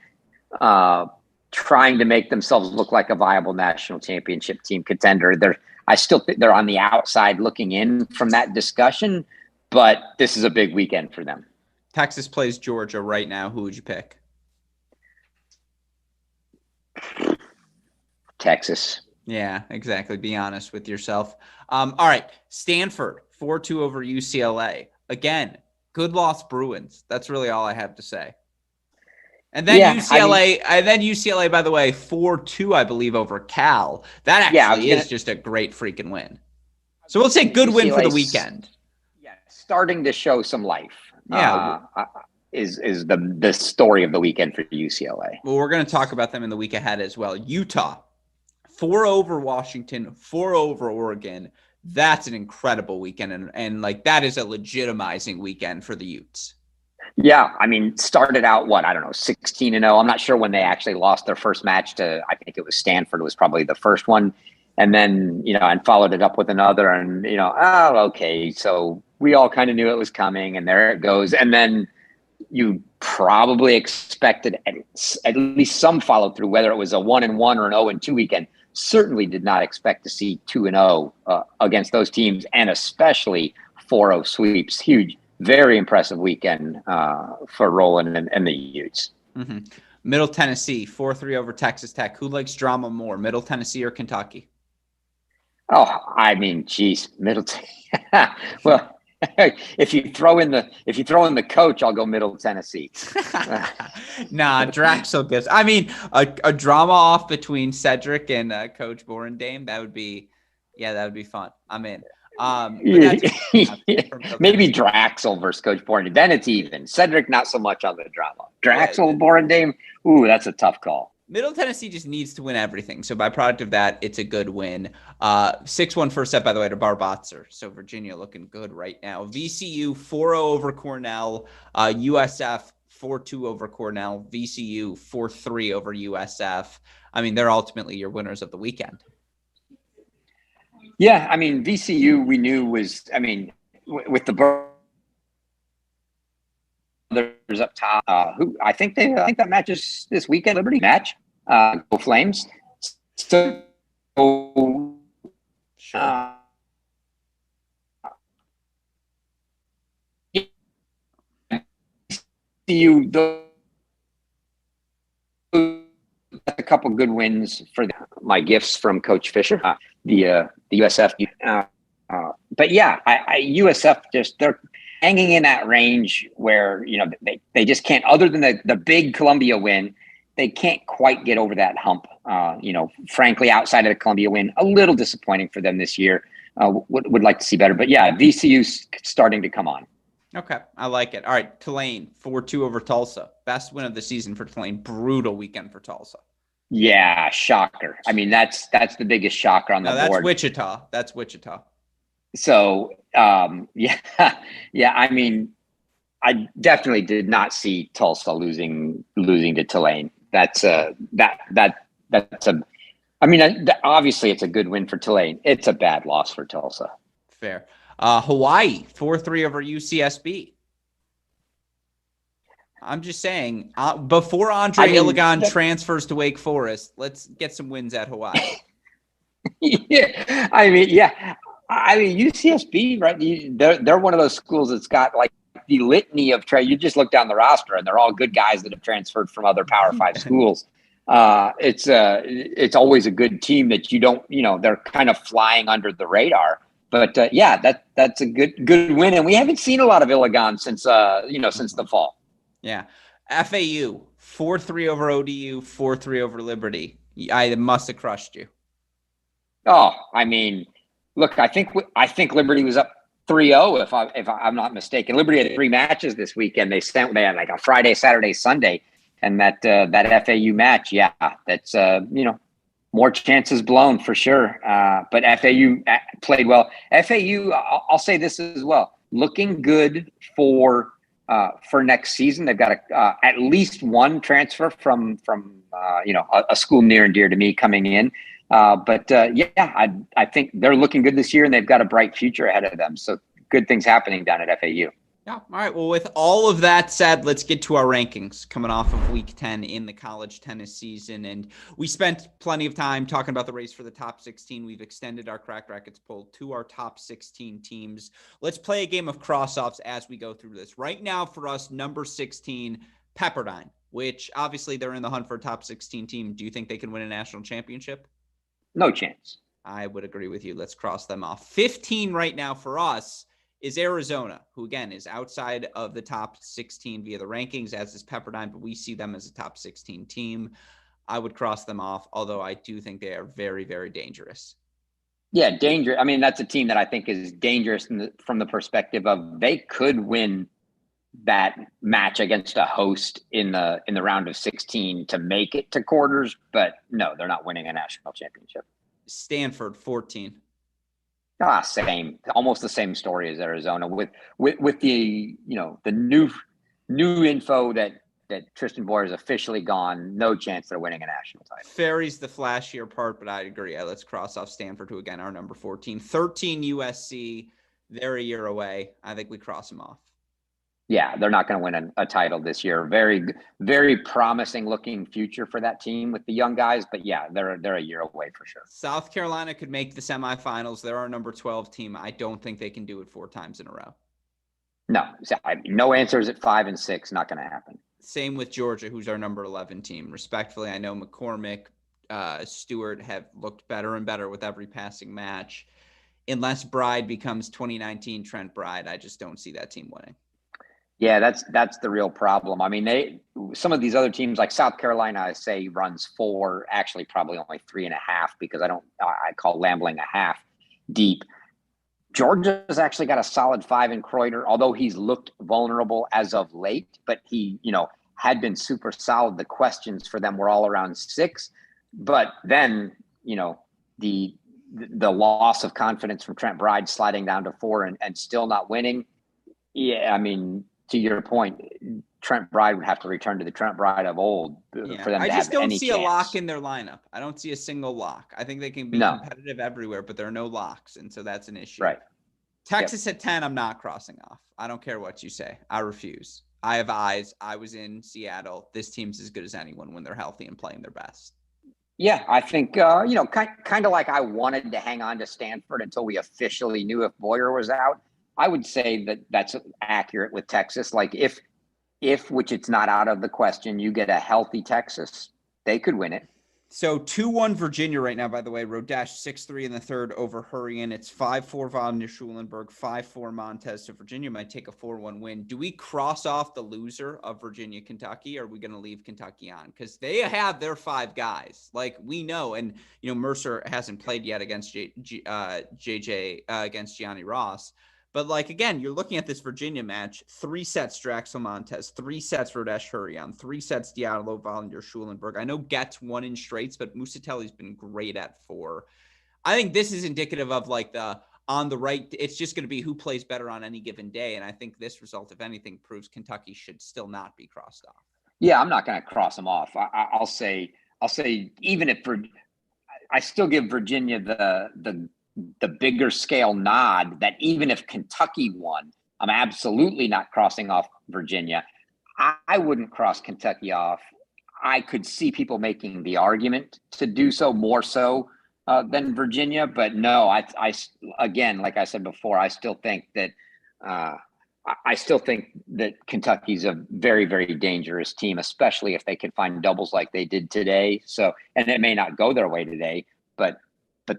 trying to make themselves look like a viable national championship team contender. I still think they're on the outside looking in from that discussion, but this is a big weekend for them. Texas plays Georgia right now. Who would you pick? Texas. Yeah, exactly. Be honest with yourself. All right. Stanford, 4-2 over UCLA. Again, good loss Bruins. That's really all I have to say. And then UCLA, by the way, 4-2, I believe, over Cal. That actually is just a great freaking win. So we'll say good win for the weekend. Yeah, starting to show some life. Yeah. Is the story of the weekend for UCLA. Well, we're going to talk about them in the week ahead as well. Utah, 4 over Washington, 4 over Oregon. That's an incredible weekend. And like that is a legitimizing weekend for the Utes. Yeah, I mean, started out 16-0. I'm not sure when they actually lost their first match to. I think it was Stanford. Was probably the first one, and then and followed it up with another. And okay, so we all kind of knew it was coming, and there it goes. And then you probably expected at least some follow through, whether it was a 1-1 or an 0-2 weekend. Certainly did not expect to see 2-0 against those teams, and especially 4-0 sweeps. Huge. Very impressive weekend for Roland and the Utes. Mm-hmm. Middle Tennessee, 4-3 over Texas Tech. Who likes drama more, Middle Tennessee or Kentucky? Oh, I mean, geez, Middle Tennessee. Well, If you throw in the coach, I'll go Middle Tennessee. Nah, Drexel gives. I mean, a drama off between Cedric and Coach Borendame. That would be fun. I'm in. But that's Maybe Draxel versus Coach Borendame. Then it's even. Cedric, not so much on the drama. Draxel, Borendame. Ooh, that's a tough call. Middle Tennessee just needs to win everything. So by product of that, it's a good win. 6-1 first set, by the way, to Barbotzer. So Virginia looking good right now. VCU 4-0 over Cornell. USF 4-2 over Cornell. VCU 4-3 over USF. I mean, they're ultimately your winners of the weekend. Yeah, I mean, VCU we knew was, I mean, with the brothers up top, who I think that matches this weekend, Liberty match, go Flames. So, Sure. VCU, a couple good wins for my gifts from Coach Fisher, the USF. But yeah, USF they're hanging in that range where they just can't. Other than the big Columbia win, they can't quite get over that hump. Frankly, outside of the Columbia win, a little disappointing for them this year. Would like to see better, but yeah, VCU's starting to come on. Okay, I like it. All right, Tulane 4-2 over Tulsa. Best win of the season for Tulane. Brutal weekend for Tulsa. Yeah, shocker. I mean, that's the biggest shocker on the board. That's Wichita. So, yeah. I mean, I definitely did not see Tulsa losing to Tulane. Obviously it's a good win for Tulane. It's a bad loss for Tulsa. Fair. Hawaii 4-3 over UCSB. I'm just saying, before Andre Iligan transfers to Wake Forest, let's get some wins at Hawaii. Yeah, I mean, UCSB, right? They're one of those schools that's got like the litany of you just look down the roster and they're all good guys that have transferred from other Power 5 schools. It's always a good team that they're kind of flying under the radar. But that's a good win, and we haven't seen a lot of Iligan since the fall. Yeah, FAU 4-3 over ODU, 4-3 over Liberty. I must have crushed you. Oh, I mean, look, I think Liberty was up 3-0 if I'm not mistaken. Liberty had 3 matches this weekend. They had like a Friday, Saturday, Sunday, and that FAU match, yeah, that's more chances blown for sure. But FAU played well. FAU, I'll say this as well, looking good for next season. They've got at least one transfer from a school near and dear to me coming in. I think they're looking good this year, and they've got a bright future ahead of them. So good things happening down at FAU. Yeah. All right. Well, with all of that said, let's get to our rankings coming off of week 10 in the college tennis season. And we spent plenty of time talking about the race for the top 16. We've extended our Cracked Racquets poll to our top 16 teams. Let's play a game of cross-offs as we go through this. Right now for us, number 16, Pepperdine, which obviously they're in the hunt for a top 16 team. Do you think they can win a national championship? No chance. I would agree with you. Let's cross them off. 15 right now for us is Arizona, who, again, is outside of the top 16 via the rankings, as is Pepperdine, but we see them as a top 16 team. I would cross them off, although I do think they are very, very dangerous. Yeah, dangerous. I mean, that's a team that I think is dangerous from the perspective of they could win that match against a host in the round of 16 to make it to quarters, but no, they're not winning a national championship. Stanford, 14. Same, almost the same story as Arizona with the the new info that Tristan Boyer is officially gone. No chance they're winning a national title. Ferry's the flashier part, but I agree. Let's cross off Stanford, who again are number 14. 13 USC. They're a year away. I think we cross them off. Yeah, they're not going to win a title this year. Very, very promising looking future for that team with the young guys. But yeah, they're a year away for sure. South Carolina could make the semifinals. They're our number 12 team. I don't think they can do it 4 times in a row. No answers at 5 and 6. Not going to happen. Same with Georgia, who's our number 11 team. Respectfully, I know McCormick, Stewart have looked better and better with every passing match. unless Bride becomes 2019 Trent Bride, I just don't see that team winning. Yeah, that's the real problem. I mean, some of these other teams like South Carolina, I say runs 4, actually probably only 3.5 because I call Lambling a half deep. Georgia's actually got a solid 5 in Kreuter, although he's looked vulnerable as of late, but he, had been super solid. The questions for them were all around 6, but then, the loss of confidence from Trent Bride sliding down to 4 and still not winning. Yeah, I mean, to your point, Trent Bride would have to return to the Trent Bride of old for them to have any chance. I just don't see a lock in their lineup. I don't see a single lock. I think they can be competitive everywhere, but there are no locks, and so that's an issue. Right. Texas at 10, I'm not crossing off. I don't care what you say. I refuse. I have eyes. I was in Seattle. This team's as good as anyone when they're healthy and playing their best. Yeah, I think, kind of like I wanted to hang on to Stanford until we officially knew if Boyer was out. I would say that that's accurate with Texas. Like if which it's not out of the question, you get a healthy Texas, they could win it. So 2-1 Virginia right now, by the way. Rodash 6-3 in the third over Hurrien. It's 5-4 von der Schulenburg, 5-4 Montez. So Virginia might take a 4-1 win. Do we cross off the loser of Virginia, Kentucky? Or are we going to leave Kentucky on? Because they have their 5 guys. Like we know, and Mercer hasn't played yet against JJ against Gianni Ross. But, again, you're looking at this Virginia match, 3 sets Draxel Montez, 3 sets Rodesh Hurrien, 3 sets Diallo, Volunteer, Schulenberg. I know Getz won in straights, but Musatelli's been great at 4. I think this is indicative of, the on the right. It's just going to be who plays better on any given day. And I think this result, if anything, proves Kentucky should still not be crossed off. Yeah, I'm not going to cross them off. I'll say even if I still give Virginia the bigger scale nod that even if Kentucky won, I'm absolutely not crossing off Virginia. I wouldn't cross Kentucky off. I could see people making the argument to do so more so than Virginia, but no, I again, like I said before, I still think that Kentucky's a very, very dangerous team, especially if they can find doubles like they did today. So, and it may not go their way today, but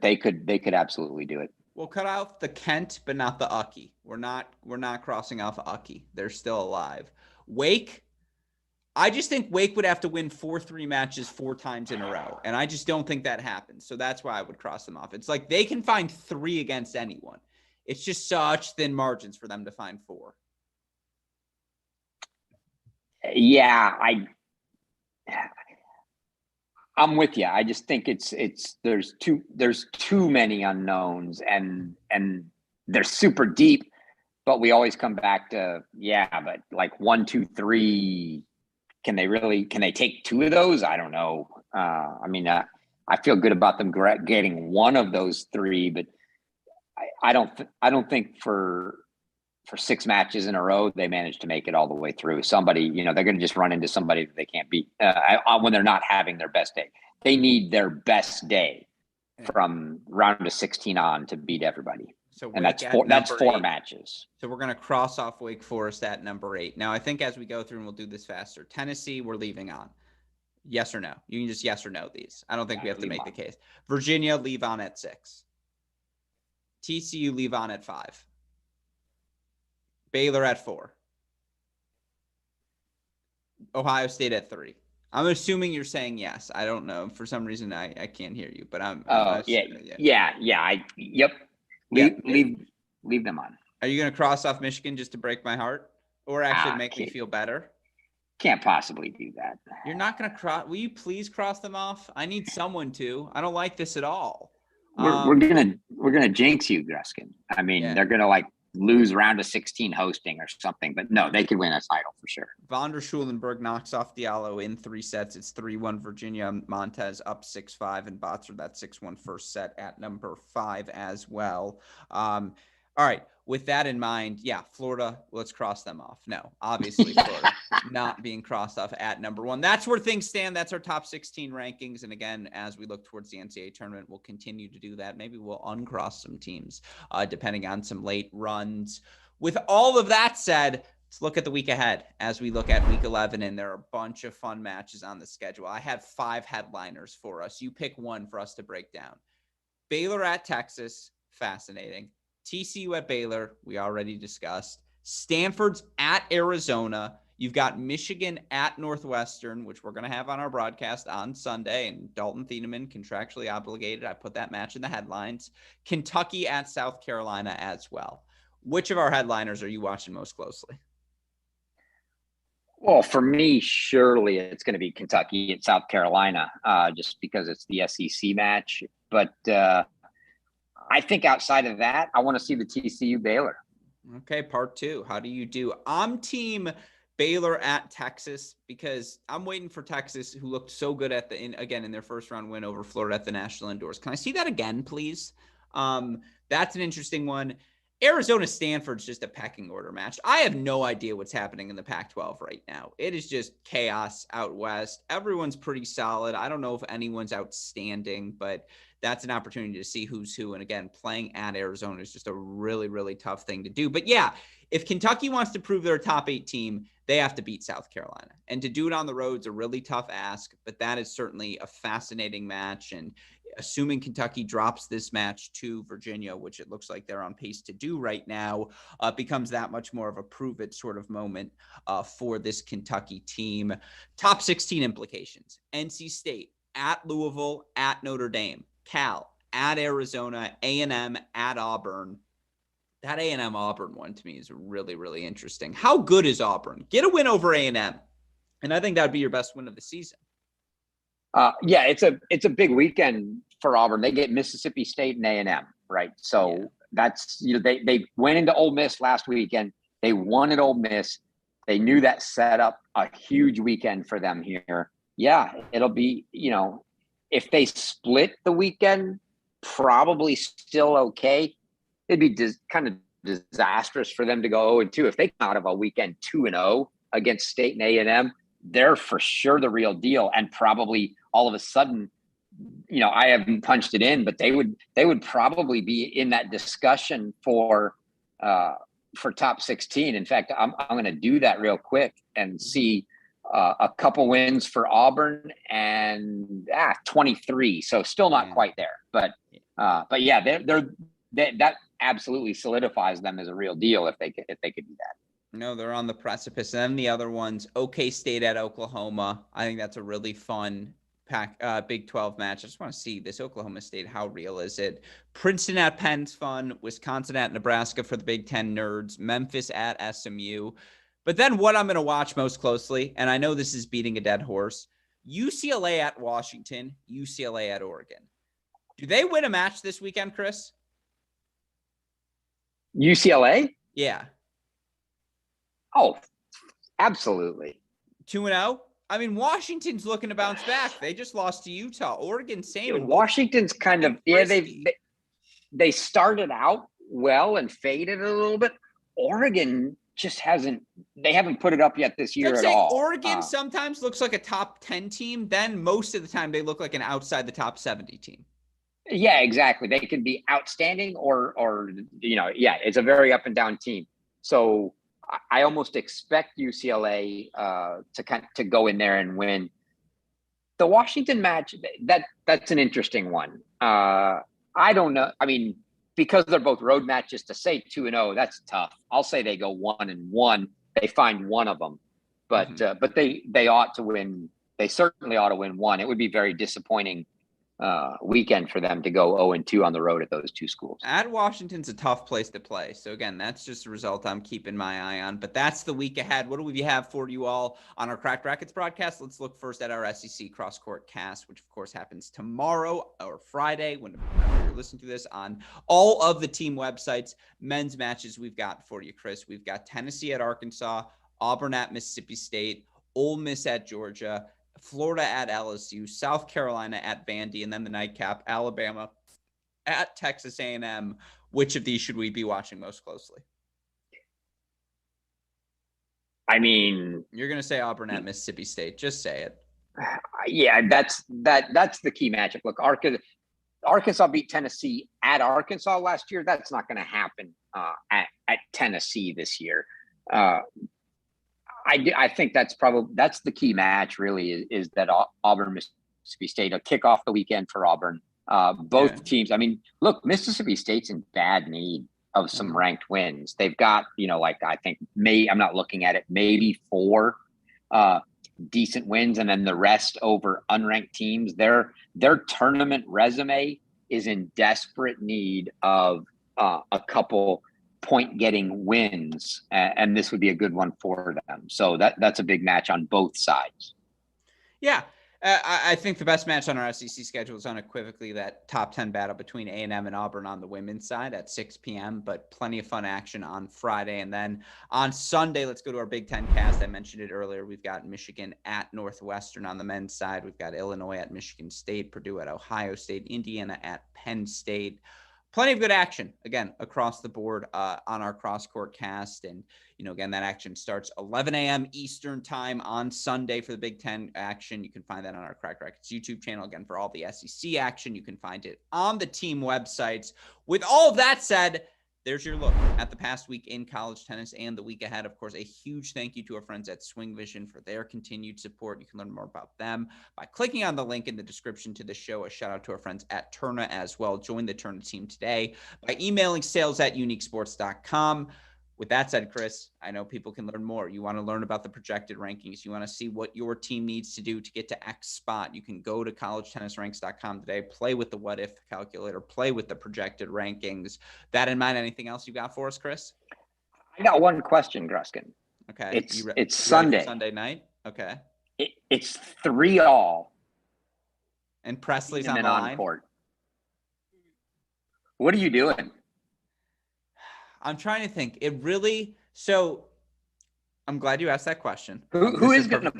they could absolutely do it. We'll cut out the Kent, but not the Ucky. We're not crossing off Ucky. They're still alive. Wake, I just think Wake would have to win 4-3 matches 4 times in a row, and I just don't think that happens. So that's why I would cross them off. It's like they can find 3 against anyone. It's just such thin margins for them to find 4. Yeah, I'm with you. I just think there's too many unknowns and they're super deep, but we always come back to, but 1, 2, 3, can they take 2 of those? I don't know. I feel good about them getting 1 of those 3, but I don't think for 6 matches in a row, they managed to make it all the way through. Somebody, they're going to just run into somebody that they can't beat when they're not having their best day. They need their best day from round of 16 on to beat everybody. So and that's 4 matches. So we're going to cross off Wake Forest at number 8. Now, I think as we go through, and we'll do this faster, Tennessee, we're leaving on. Yes or no? You can just yes or no these. I don't think we have to make the case. Virginia, leave on at 6. TCU, leave on at 5. Baylor at 4. Ohio State at 3. I'm assuming you're saying yes. I don't know. For some reason, I can't hear you, but I'm Yep. Leave them on. Are you going to cross off Michigan just to break my heart, or actually make me feel better? Can't possibly do that. You're not going to cross. Will you please cross them off? I need someone to. I don't like this at all. We're gonna jinx you, Gruskin. I mean, they're gonna lose round of 16 hosting or something, but no, they could win a title for sure. Von der Schulenberg knocks off Diallo in 3 sets. It's 3-1 Virginia. Montez up 6-5, and Botzer that 6-1 first set at number 5 as well. All right. With that in mind, Florida, let's cross them off. No, obviously Florida not being crossed off at number 1. That's where things stand. That's our top 16 rankings. And again, as we look towards the NCAA tournament, we'll continue to do that. Maybe we'll uncross some teams depending on some late runs. With all of that said, let's look at the week ahead as we look at week 11. And there are a bunch of fun matches on the schedule. I have 5 headliners for us. You pick one for us to break down. Baylor at Texas, fascinating. TCU at Baylor, we already discussed. Stanford's at Arizona. You've got Michigan at Northwestern, which we're going to have on our broadcast on Sunday, and Dalton Thieneman contractually obligated. I put that match in the headlines. Kentucky at South Carolina as well. Which of our headliners are you watching most closely? Well, for me, surely it's going to be Kentucky at South Carolina, just because it's the SEC match. But I think outside of that, I want to see the TCU Baylor. Okay, part two. How do you do? I'm team Baylor at Texas because I'm waiting for Texas, who looked so good in their first round win over Florida at the National Indoors. Can I see that again, please? That's an interesting one. Arizona Stanford's just a pecking order match. I have no idea what's happening in the Pac-12 right now. It is just chaos out west. Everyone's pretty solid. I don't know if anyone's outstanding, but that's an opportunity to see who's who. And again, playing at Arizona is just a really, really tough thing to do. But yeah, if Kentucky wants to prove they're a top 8 team, they have to beat South Carolina. And to do it on the road is a really tough ask, but that is certainly a fascinating match. And assuming Kentucky drops this match to Virginia, which it looks like they're on pace to do right now, becomes that much more of a prove it sort of moment for this Kentucky team. Top 16 implications. NC State at Louisville, at Notre Dame, Cal at Arizona, A&M at Auburn. That A&M Auburn one to me is really, really interesting. How good is Auburn? Get a win over A&M. And I think that'd be your best win of the season. Yeah, it's a big weekend for Auburn. They get Mississippi State and A&M, right? So that's, they went into Ole Miss last weekend. They won at Ole Miss. They knew that set up a huge weekend for them here. Yeah, it'll be, if they split the weekend, probably still okay. It'd be kind of disastrous for them to go 0-2. If they come out of a weekend 2-0 against State and A&M, they're for sure the real deal. And probably all of a sudden, I haven't punched it in, but they would probably be in that discussion for top 16. In fact, I'm going to do that real quick and see a couple wins for Auburn and 23. So still not quite there, but yeah, that absolutely solidifies them as a real deal if they could do that. No, they're on the precipice. And then the other ones, OK State at Oklahoma. I think that's a really fun Big 12 match. I just want to see this Oklahoma State. How real is it? Princeton at Penn's fun. Wisconsin at Nebraska for the Big 10 nerds. Memphis at SMU. But then what I'm going to watch most closely, and I know this is beating a dead horse, UCLA at Washington, UCLA at Oregon. Do they win a match this weekend, Chris? UCLA? Yeah. Oh, absolutely. 2-0? I mean, Washington's looking to bounce back. They just lost to Utah. Oregon, same. And Washington's kind of, they started out well and faded a little bit. Oregon just haven't put it up yet this year at all. Oregon sometimes looks like a top 10 team. Then most of the time they look like an outside the top 70 team. Yeah, exactly. They can be outstanding or it's a very up and down team. So I almost expect UCLA to go in there and win. The Washington match, that's an interesting one. I don't know. I mean, because they're both road matches, to say 2-0, that's tough. I'll say they go 1-1. They find one of them, but they ought to win. They certainly ought to win one. It would be very disappointing weekend for them to go 0-2 on the road at those two schools. At Washington's a tough place to play. So again, that's just a result I'm keeping my eye on, but that's the week ahead. What do we have for you all on our Cracked Racquets broadcast? Let's look first at our SEC Cross Court Cast, which of course happens tomorrow or Friday whenever you're listening to this on all of the team websites. Men's matches we've got for you, Chris. We've got Tennessee at Arkansas, Auburn at Mississippi State, Ole Miss at Georgia, Florida at LSU, South Carolina at Vandy, and then the nightcap, Alabama at Texas A&M. Which of these should we be watching most closely? I mean, you're going to say Auburn at Mississippi State. Just say it. Yeah, that's the key matchup. Look, Arkansas beat Tennessee at Arkansas last year. That's not going to happen at Tennessee this year. I think that's the key match really is that Auburn Mississippi State will kick off the weekend for Auburn. Both teams. I mean, look, Mississippi State's in bad need of some ranked wins. They've got, like I think I'm not looking at it, maybe 4 decent wins, and then the rest over unranked teams. Their tournament resume is in desperate need of a couple point-getting wins, and this would be a good one for them. So that's a big match on both sides. Yeah. I think the best match on our SEC schedule is unequivocally that top 10 battle between A&M and Auburn on the women's side at 6 p.m., but plenty of fun action on Friday. And then on Sunday, let's go to our Big Ten cast. I mentioned it earlier. We've got Michigan at Northwestern on the men's side. We've got Illinois at Michigan State, Purdue at Ohio State, Indiana at Penn State. Plenty of good action, again, across the board on our cross-court cast. And, again, that action starts 11 a.m. Eastern time on Sunday for the Big Ten action. You can find that on our Cracked Racquets YouTube channel. Again, for all the SEC action, you can find it on the team websites. With all of that said, there's your look at the past week in college tennis and the week ahead. Of course, a huge thank you to our friends at SwingVision for their continued support. You can learn more about them by clicking on the link in the description to the show. A shout out to our friends at Turna as well. Join the Turna team today by emailing sales@uniquesports.com. With that said, Chris, I know people can learn more. You want to learn about the projected rankings. You want to see what your team needs to do to get to X spot. You can go to collegetennisranks.com today, play with the what if calculator, play with the projected rankings. That in mind, anything else you got for us, Chris? I got one question, Gruskin. Okay. It's Sunday. Sunday night? Okay. It's 3-all. And Presley's on line. Court. What are you doing? I'm trying to think. So I'm glad you asked that question. Who is going to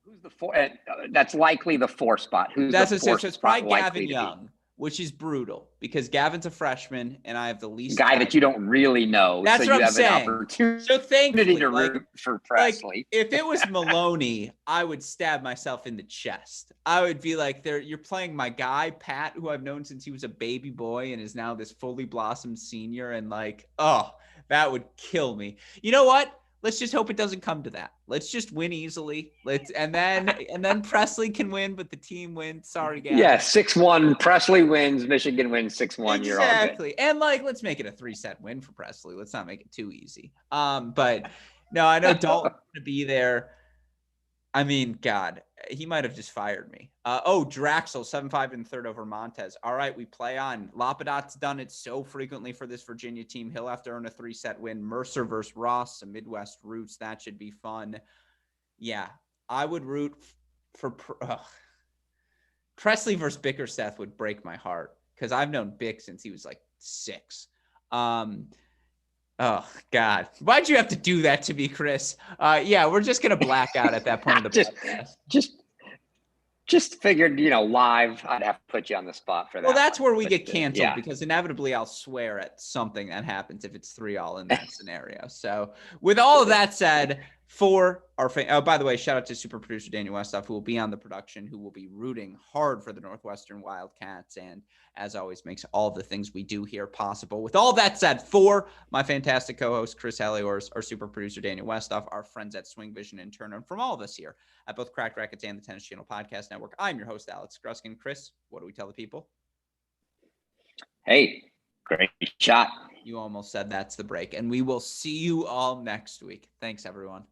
who's the 4? That's likely the 4 spot. So it's probably Gavin Young, which is brutal because Gavin's a freshman and I have the least guy that you don't really know. That's what I'm saying. An opportunity so thankfully, to root for Presley. If it was Maloney, I would stab myself in the chest. I would be like, you're playing my guy, Pat, who I've known since he was a baby boy and is now this fully blossomed senior. And that would kill me. You know what? Let's just hope it doesn't come to that. Let's just win easily. And then Presley can win, but the team wins. Sorry, Gavin. Yeah, 6-1. Presley wins. Michigan wins 6-1. You're all good. Exactly. And let's make it a 3-set win for Presley. Let's not make it too easy. But no, I know Dalton's going to be there. I mean, God, he might have just fired me. Draxel, 7-5 in the third over Montez. All right, we play on. Lapadot's done it so frequently for this Virginia team. He'll have to earn a 3-set win. Mercer versus Ross, some Midwest roots. That should be fun. Yeah, I would root for Presley versus Bickerstaff would break my heart because I've known Bick since he was 6. Oh, God. Why'd you have to do that to me, Chris? Yeah, we're just going to black out at that point of the podcast. Just figured, live, I'd have to put you on the spot for that. Well, that's where we get canceled because inevitably I'll swear at something that happens if it's 3-all in that scenario. So with all of that said, for our by the way, shout out to super producer Daniel Westhoff, who will be on the production, who will be rooting hard for the Northwestern Wildcats, and as always makes all the things we do here possible. With all that said, for my fantastic co-host Chris Halioris, our super producer Daniel Westhoff, our friends at SwingVision and Turner, and from all of us here at both Cracked Racquets and the Tennis Channel Podcast Network, I'm your host Alex Gruskin. Chris, what do we tell the people? Hey, great shot. You almost said that's the break, and we will see you all next week. Thanks, everyone.